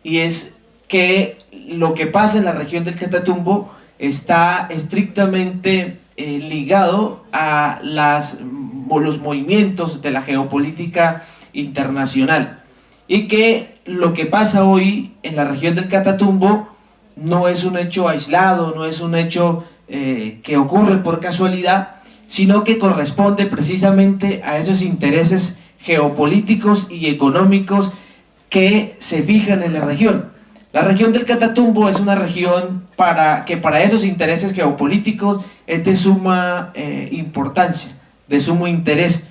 y es que lo que pasa en la región del Catatumbo está estrictamente ligado a los movimientos de la geopolítica internacional, y que lo que pasa hoy en la región del Catatumbo no es un hecho aislado, no es un hecho que ocurre por casualidad, sino que corresponde precisamente a esos intereses geopolíticos y económicos que se fijan en la región. La región del Catatumbo es una región que para esos intereses geopolíticos es de suma importancia, de sumo interés.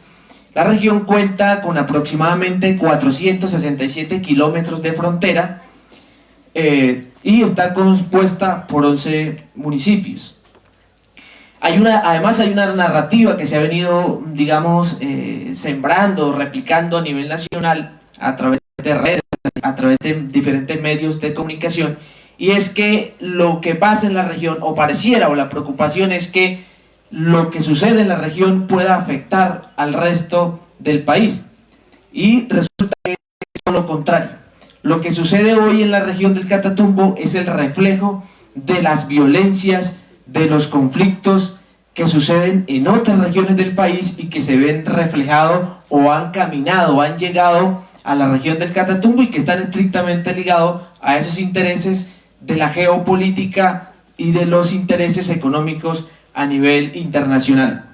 La región cuenta con aproximadamente 467 kilómetros de frontera y está compuesta por 11 municipios. Además hay una narrativa que se ha venido, digamos, sembrando, replicando a nivel nacional a través de redes, a través de diferentes medios de comunicación, y es que lo que pasa en la región, o pareciera, o la preocupación es que lo que sucede en la región pueda afectar al resto del país. y resulta que es todo lo contrario. Lo que sucede hoy en la región del Catatumbo es el reflejo de las violencias, de los conflictos que suceden en otras regiones del país y que se ven reflejados o han caminado, han llegado a la región del Catatumbo y que están estrictamente ligados a esos intereses de la geopolítica y de los intereses económicos a nivel internacional.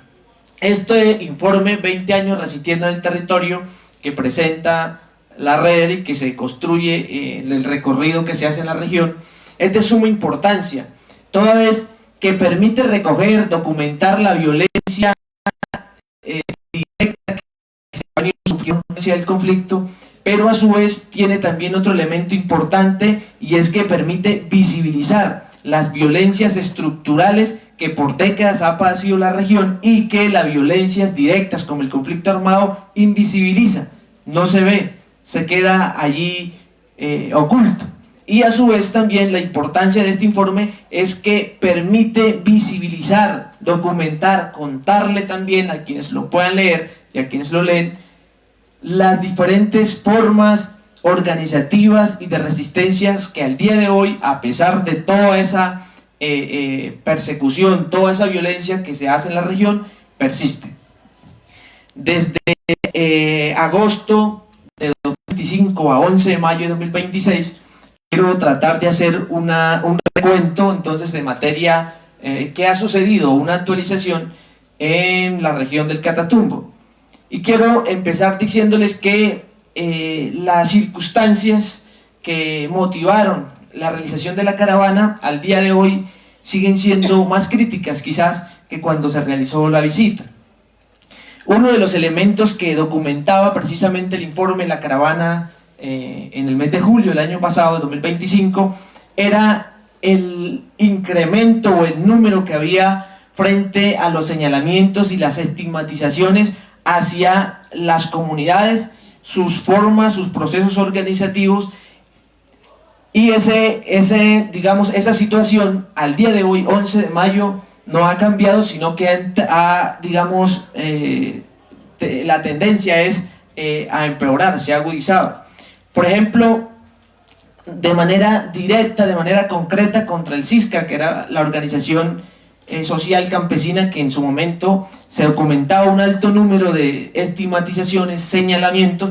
Este informe, 20 años resistiendo en el territorio, que presenta la red y que se construye el recorrido que se hace en la región, es de suma importancia, toda vez que permite recoger, documentar la violencia directa que se ha venido sufriendo hacia el conflicto, pero a su vez tiene también otro elemento importante, y es que permite visibilizar las violencias estructurales que por décadas ha padecido la región y que las violencias directas como el conflicto armado invisibiliza, no se ve, se queda allí oculto. Y a su vez también la importancia de este informe es que permite visibilizar, documentar, contarle también a quienes lo puedan leer y a quienes lo leen las diferentes formas organizativas y de resistencias que al día de hoy, a pesar de toda esa persecución, toda esa violencia que se hace en la región, persiste. Desde agosto de 2025 a 11 de mayo de 2026, quiero tratar de hacer un recuento entonces de materia que ha sucedido, una actualización en la región del Catatumbo. Y quiero empezar diciéndoles que las circunstancias que motivaron la realización de la caravana al día de hoy siguen siendo más críticas quizás que cuando se realizó la visita. Uno de los elementos que documentaba precisamente el informe de la caravana en el mes de julio del año pasado, de 2025, era el incremento o el número que había frente a los señalamientos y las estigmatizaciones hacia las comunidades, sus formas, sus procesos organizativos, y esa situación al día de hoy, 11 de mayo, no ha cambiado, sino que la tendencia es a empeorar, se ha agudizado. Por ejemplo, de manera directa, de manera concreta, contra el CISCA, que era la organización social campesina, que en su momento se documentaba un alto número de estigmatizaciones, señalamientos,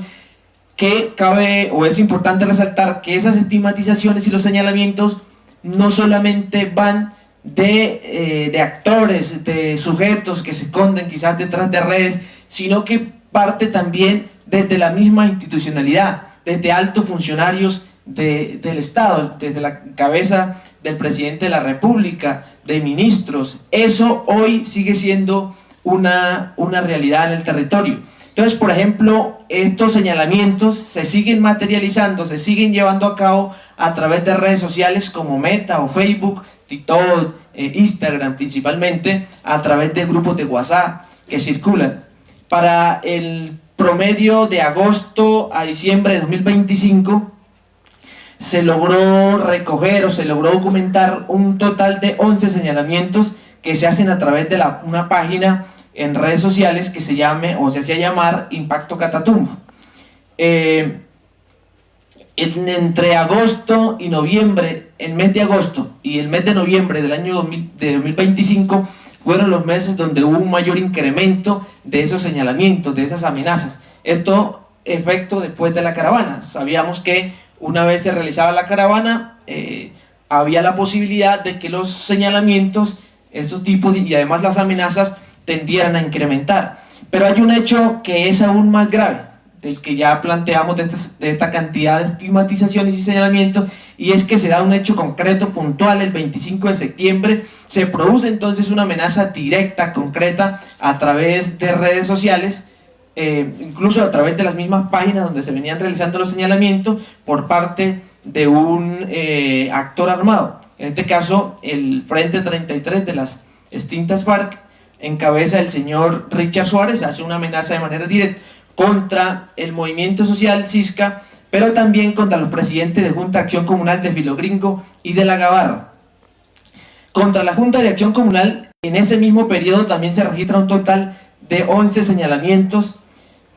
que cabe o es importante resaltar que esas estigmatizaciones y los señalamientos no solamente van de actores, de sujetos que se esconden quizás detrás de redes, sino que parte también desde la misma institucionalidad, desde altos funcionarios del Estado, desde la cabeza del presidente de la República, de ministros. Eso hoy sigue siendo una realidad en el territorio. Entonces, por ejemplo, estos señalamientos se siguen materializando, se siguen llevando a cabo a través de redes sociales como Meta o Facebook, TikTok, Instagram principalmente, a través de grupos de WhatsApp que circulan. Para el promedio de agosto a diciembre de 2025, se logró recoger o se logró documentar un total de 11 señalamientos que se hacen a través de una página en redes sociales que se llame o se hacía llamar Impacto Catatumbo. Entre agosto y noviembre, el mes de agosto y el mes de noviembre del año 2025 fueron los meses donde hubo un mayor incremento de esos señalamientos, de esas amenazas. Esto efecto después de la caravana. Sabíamos que una vez se realizaba la caravana, había la posibilidad de que los señalamientos, estos tipos y además las amenazas tendieran a incrementar. Pero hay un hecho que es aún más grave, del que ya planteamos de esta cantidad de estigmatizaciones y señalamientos, y es que se da un hecho concreto, puntual, el 25 de septiembre, se produce entonces una amenaza directa, concreta, a través de redes sociales, incluso a través de las mismas páginas donde se venían realizando los señalamientos por parte de un actor armado. En este caso, el Frente 33 de las extintas FARC, en cabeza del señor Richard Suárez, hace una amenaza de manera directa contra el movimiento social CISCA, pero también contra los presidentes de Junta de Acción Comunal de Filogringo y de La Gabarra. Contra la Junta de Acción Comunal, en ese mismo periodo también se registra un total de 11 señalamientos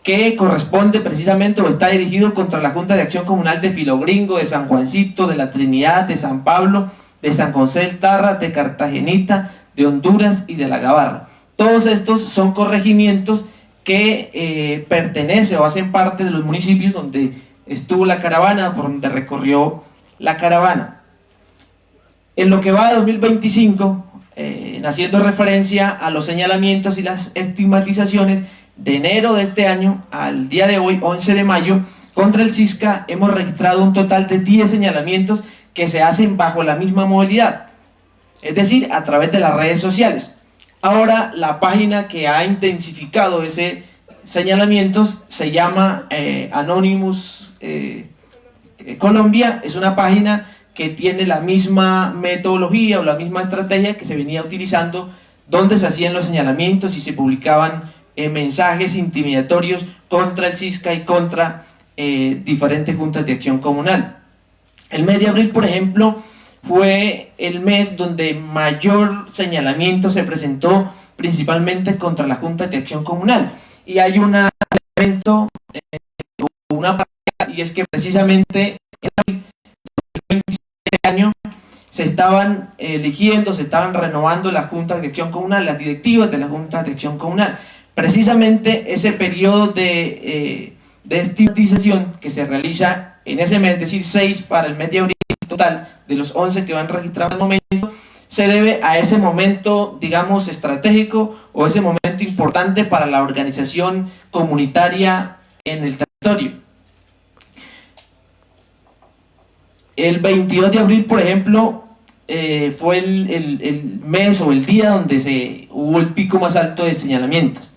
que corresponde precisamente o está dirigido contra la Junta de Acción Comunal de Filogringo, de San Juancito, de la Trinidad, de San Pablo, de San José del Tarra, de Cartagenita, de Honduras y de La Gabarra. Todos estos son corregimientos que pertenecen o hacen parte de los municipios donde estuvo la caravana, por donde recorrió la caravana. En lo que va de 2025, haciendo referencia a los señalamientos y las estigmatizaciones, de enero de este año al día de hoy, 11 de mayo, contra el CISCA hemos registrado un total de 10 señalamientos que se hacen bajo la misma modalidad, es decir, a través de las redes sociales. Ahora, la página que ha intensificado ese señalamientos se llama Anonymous Colombia. Es una página que tiene la misma metodología o la misma estrategia que se venía utilizando, donde se hacían los señalamientos y se publicaban mensajes intimidatorios contra el CISCA y contra diferentes juntas de acción comunal. El mes de abril, por ejemplo, fue el mes donde mayor señalamiento se presentó, principalmente contra la Junta de Acción Comunal. Y hay un evento, y es que precisamente en el año se estaban eligiendo, se estaban renovando las juntas de acción comunal, las directivas de las juntas de acción comunal. Precisamente ese periodo de estigmatización que se realiza en ese mes, es decir, 6 para el mes de abril total, de los 11 que van registrados al momento, se debe a ese momento, digamos, estratégico o ese momento importante para la organización comunitaria en el territorio. El 22 de abril, por ejemplo, fue el mes o el día donde hubo el pico más alto de señalamientos.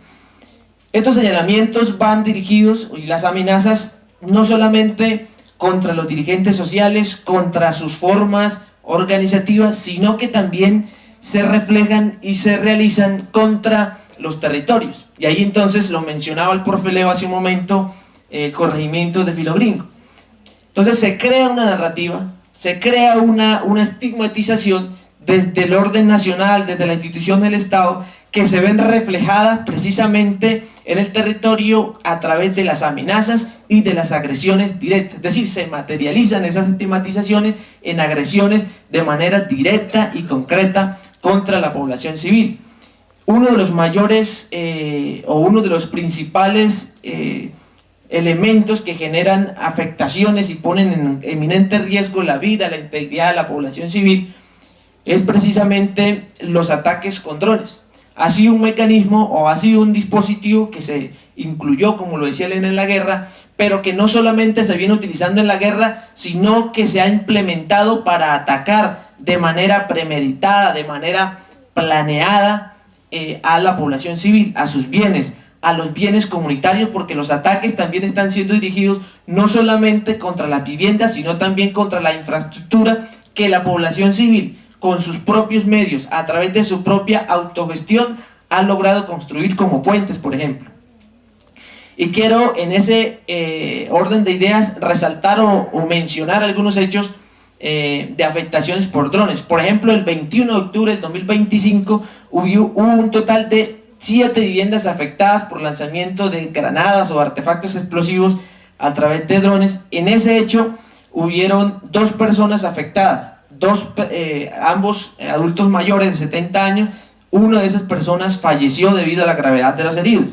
Estos señalamientos van dirigidos, y las amenazas, no solamente contra los dirigentes sociales, contra sus formas organizativas, sino que también se reflejan y se realizan contra los territorios. Y ahí entonces lo mencionaba el profe Leo hace un momento, el corregimiento de Filogringo. Entonces se crea una narrativa, se crea una estigmatización desde el orden nacional, desde la institución del Estado, que se ven reflejadas precisamente en el territorio a través de las amenazas y de las agresiones directas. Es decir, se materializan esas estigmatizaciones en agresiones de manera directa y concreta contra la población civil. Uno de los mayores o uno de los principales elementos que generan afectaciones y ponen en eminente riesgo la vida, la integridad de la población civil es precisamente los ataques con drones. Ha sido un mecanismo o ha sido un dispositivo que se incluyó, como lo decía Elena, en la guerra, pero que no solamente se viene utilizando en la guerra, sino que se ha implementado para atacar de manera premeditada, de manera planeada a la población civil, a sus bienes, a los bienes comunitarios, porque los ataques también están siendo dirigidos no solamente contra las viviendas, sino también contra la infraestructura que la población civil, con sus propios medios, a través de su propia autogestión, ha logrado construir, como puentes, por ejemplo. Y quiero en ese orden de ideas resaltar o mencionar algunos hechos de afectaciones por drones. Por ejemplo, el 21 de octubre del 2025 hubo un total de 7 viviendas afectadas por lanzamiento de granadas o artefactos explosivos a través de drones. En ese hecho hubieron 2 personas afectadas, ambos adultos mayores de 70 años. Una de esas personas falleció debido a la gravedad de los heridos.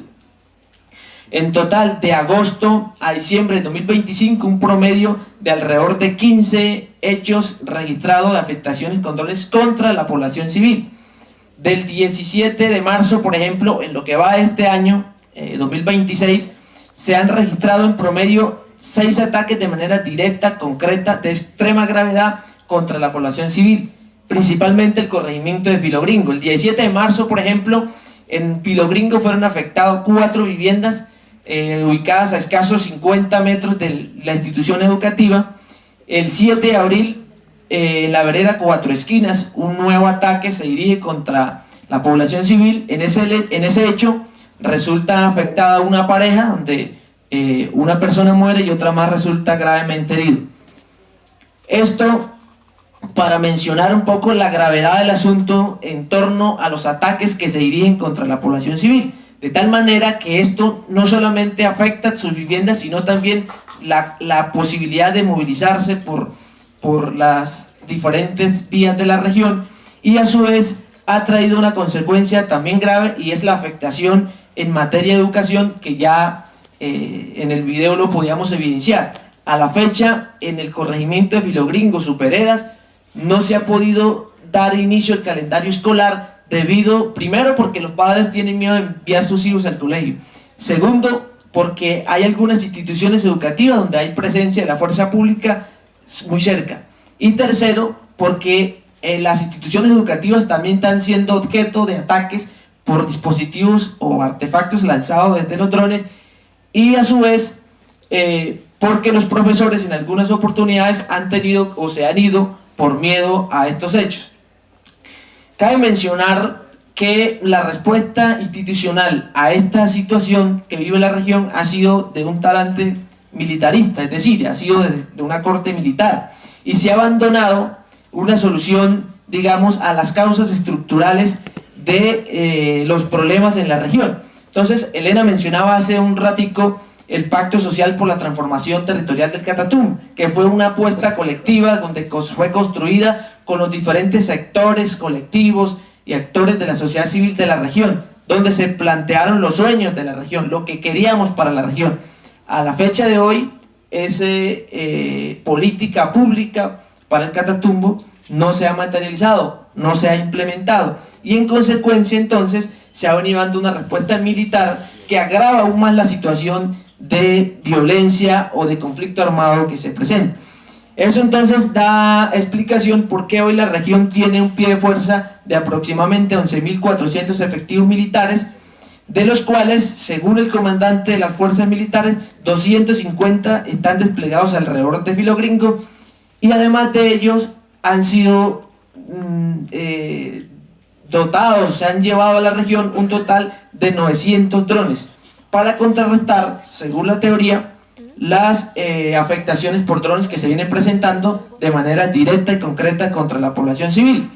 En total, de agosto a diciembre de 2025, un promedio de alrededor de 15 hechos registrados de afectaciones con drones contra la población civil. Del 17 de marzo, por ejemplo, en lo que va de este año, 2026, se han registrado en promedio 6 ataques de manera directa, concreta, de extrema gravedad contra la población civil, principalmente el corregimiento de Filogringo. El 17 de marzo, por ejemplo, en Filogringo fueron afectadas 4 viviendas ubicadas a escasos 50 metros de la institución educativa. El 7 de abril, en la vereda Cuatro Esquinas, un nuevo ataque se dirige contra la población civil. En ese hecho resulta afectada una pareja donde una persona muere y otra más resulta gravemente herida. Esto para mencionar un poco la gravedad del asunto en torno a los ataques que se dirigen contra la población civil. de tal manera que esto no solamente afecta sus viviendas, sino también la posibilidad de movilizarse por las diferentes vías de la región, y a su vez ha traído una consecuencia también grave, y es la afectación en materia de educación, que ya en el video lo podíamos evidenciar. A la fecha, en el corregimiento de Filogringo, Superedas, no se ha podido dar inicio al calendario escolar debido, primero, porque los padres tienen miedo de enviar sus hijos al colegio. Segundo, porque hay algunas instituciones educativas donde hay presencia de la fuerza pública muy cerca. Y tercero, porque las instituciones educativas también están siendo objeto de ataques por dispositivos o artefactos lanzados desde los drones, y a su vez porque los profesores en algunas oportunidades han tenido o se han ido por miedo a estos hechos. Cabe mencionar que la respuesta institucional a esta situación que vive la región ha sido de un talante militarista, es decir, ha sido de una corte militar, y se ha abandonado una solución, digamos, a las causas estructurales de los problemas en la región. Entonces, Elena mencionaba hace un ratico el Pacto Social por la Transformación Territorial del Catatumbo, que fue una apuesta colectiva donde fue construida con los diferentes sectores, colectivos y actores de la sociedad civil de la región, donde se plantearon los sueños de la región, lo que queríamos para la región. A la fecha de hoy, esa política pública para el Catatumbo no se ha materializado, no se ha implementado, y en consecuencia entonces se ha venido dando una respuesta militar que agrava aún más la situación de violencia o de conflicto armado que se presenta. Eso entonces da explicación por qué hoy la región tiene un pie de fuerza de aproximadamente 11.400 efectivos militares, de los cuales, según el comandante de las fuerzas militares, 250 están desplegados alrededor de Filogringo, y además de ellos han sido dotados, se han llevado a la región un total de 900 drones, para contrarrestar, según la teoría, las afectaciones por drones que se vienen presentando de manera directa y concreta contra la población civil.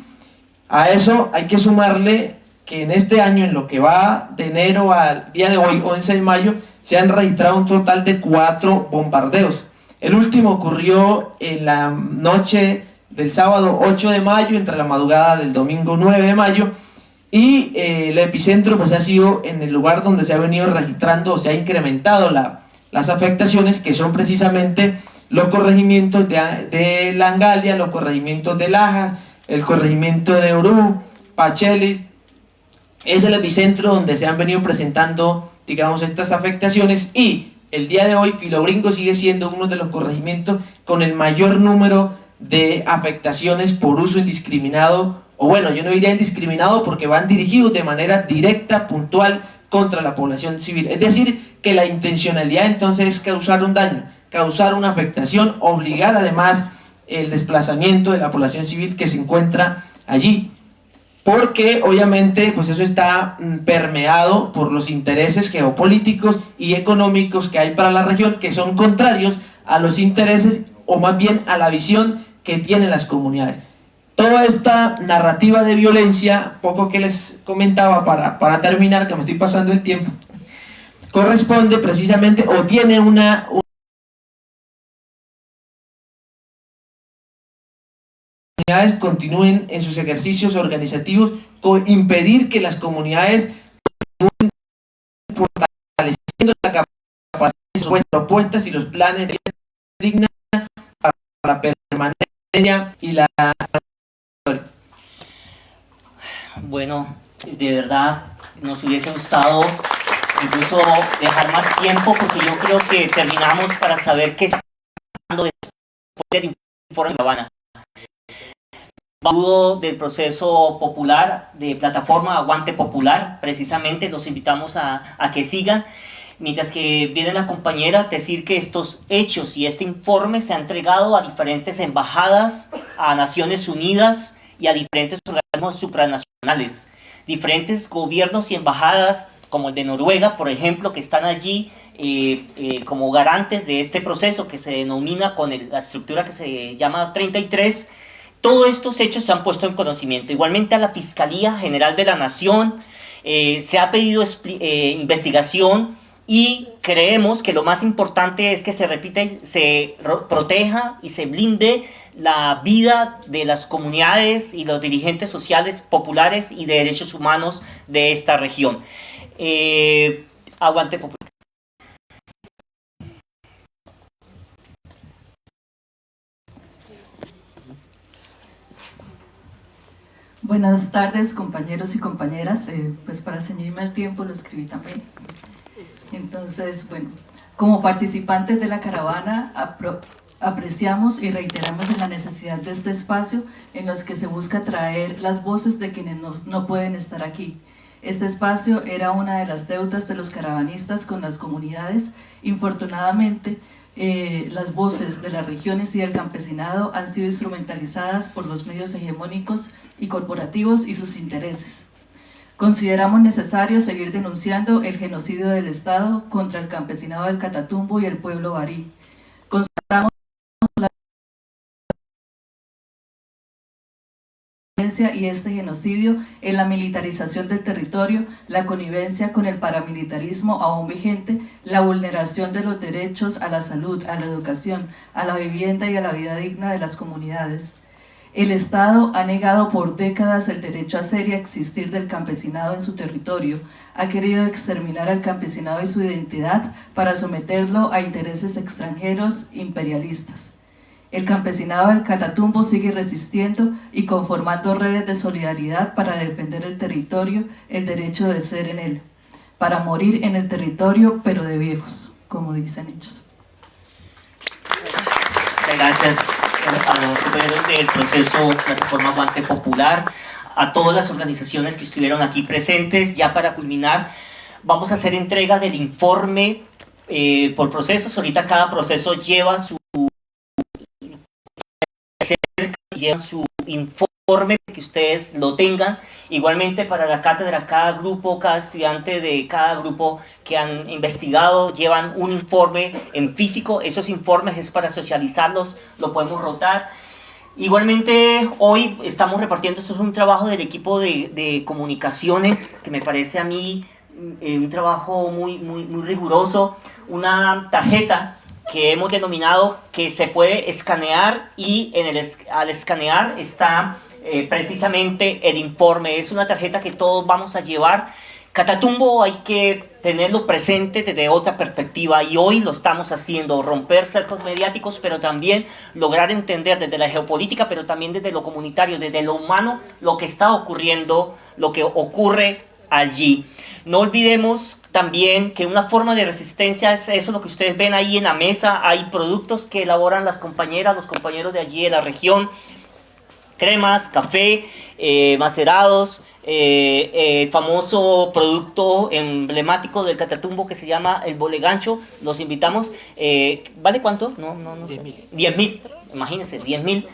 A eso hay que sumarle que en este año, en lo que va de enero al día de hoy, 11 de mayo, se han registrado un total de 4 bombardeos. El último ocurrió en la noche del sábado 8 de mayo, entre la madrugada del domingo 9 de mayo, y el epicentro pues ha sido en el lugar donde se ha venido registrando o se ha incrementado las afectaciones, que son precisamente los corregimientos de Langalia, los corregimientos de Lajas, el corregimiento de Orú, Pachelis. Es el epicentro donde se han venido presentando, digamos, estas afectaciones, y el día de hoy Filogringo sigue siendo uno de los corregimientos con el mayor número de afectaciones por uso indiscriminado, o bueno, yo no diría indiscriminado porque van dirigidos de manera directa, puntual, contra la población civil. Es decir, que la intencionalidad entonces es causar un daño, causar una afectación, obligar además el desplazamiento de la población civil que se encuentra allí, porque obviamente pues eso está permeado por los intereses geopolíticos y económicos que hay para la región, que son contrarios a los intereses, o más bien a la visión que tienen las comunidades. Toda esta narrativa de violencia, poco que les comentaba para terminar, que me estoy pasando el tiempo, corresponde precisamente o tiene una comunidades continúen en sus ejercicios organizativos, impedir que las comunidades continúen fortaleciendo la capacidad de sus propuestas y los planes de digna para la permanencia y la... Bueno, de verdad nos hubiese gustado incluso dejar más tiempo, porque yo creo que terminamos para saber qué está pasando después del informe de La Habana. Saludo del proceso popular, de plataforma Aguante Popular, precisamente los invitamos a que sigan. Mientras que viene la compañera, decir que estos hechos y este informe se ha entregado a diferentes embajadas, a Naciones Unidas y a diferentes organismos supranacionales. Diferentes gobiernos y embajadas, como el de Noruega, por ejemplo, que están allí como garantes de este proceso que se denomina con la estructura que se llama 33. Todos estos hechos se han puesto en conocimiento. Igualmente a la Fiscalía General de la Nación, Se ha pedido investigación y creemos que lo más importante es que se repita, se proteja y se blinde la vida de las comunidades y los dirigentes sociales populares y de derechos humanos de esta región. Aguante popular. Buenas tardes, compañeros y compañeras. Pues para ceñirme al tiempo lo escribí también. Entonces, bueno, como participantes de la caravana apreciamos y reiteramos en la necesidad de este espacio en los que se busca traer las voces de quienes no pueden estar aquí. Este espacio era una de las deudas de los caravanistas con las comunidades. Infortunadamente, las voces de las regiones y del campesinado han sido instrumentalizadas por los medios hegemónicos y corporativos y sus intereses. Consideramos necesario seguir denunciando el genocidio del Estado contra el campesinado del Catatumbo y el pueblo barí. Constatamos la violencia y este genocidio en la militarización del territorio, la connivencia con el paramilitarismo aún vigente, la vulneración de los derechos a la salud, a la educación, a la vivienda y a la vida digna de las comunidades. El Estado ha negado por décadas el derecho a ser y a existir del campesinado en su territorio, ha querido exterminar al campesinado y su identidad para someterlo a intereses extranjeros imperialistas. El campesinado del Catatumbo sigue resistiendo y conformando redes de solidaridad para defender el territorio, el derecho de ser en él, para morir en el territorio, pero de viejos, como dicen ellos. Gracias a los compañeros del proceso Plataforma Aguante Popular, a todas las organizaciones que estuvieron aquí presentes. Ya para culminar, vamos a hacer entrega del informe por procesos. Ahorita cada proceso lleva su informe, que ustedes lo tengan. Igualmente para la cátedra, cada grupo, cada estudiante de cada grupo que han investigado llevan un informe en físico. Esos informes es para socializarlos, lo podemos rotar. Igualmente hoy estamos repartiendo, esto es un trabajo del equipo de comunicaciones, que me parece a mí un trabajo muy riguroso, una tarjeta que hemos denominado que se puede escanear, y al escanear está precisamente el informe. Es una tarjeta que todos vamos a llevar. Catatumbo hay que tenerlo presente desde otra perspectiva, y hoy lo estamos haciendo, romper cercos mediáticos, pero también lograr entender desde la geopolítica, pero también desde lo comunitario, desde lo humano, lo que está ocurriendo, lo que ocurre allí. No olvidemos también que una forma de resistencia es eso, lo que ustedes ven ahí en la mesa. Hay productos que elaboran las compañeras, los compañeros de allí de la región, cremas, café, macerados, el famoso producto emblemático del Catatumbo que se llama el bolegancho. Los invitamos. ¿Vale cuánto? No sé. 10.000. Imagínense, 10.000.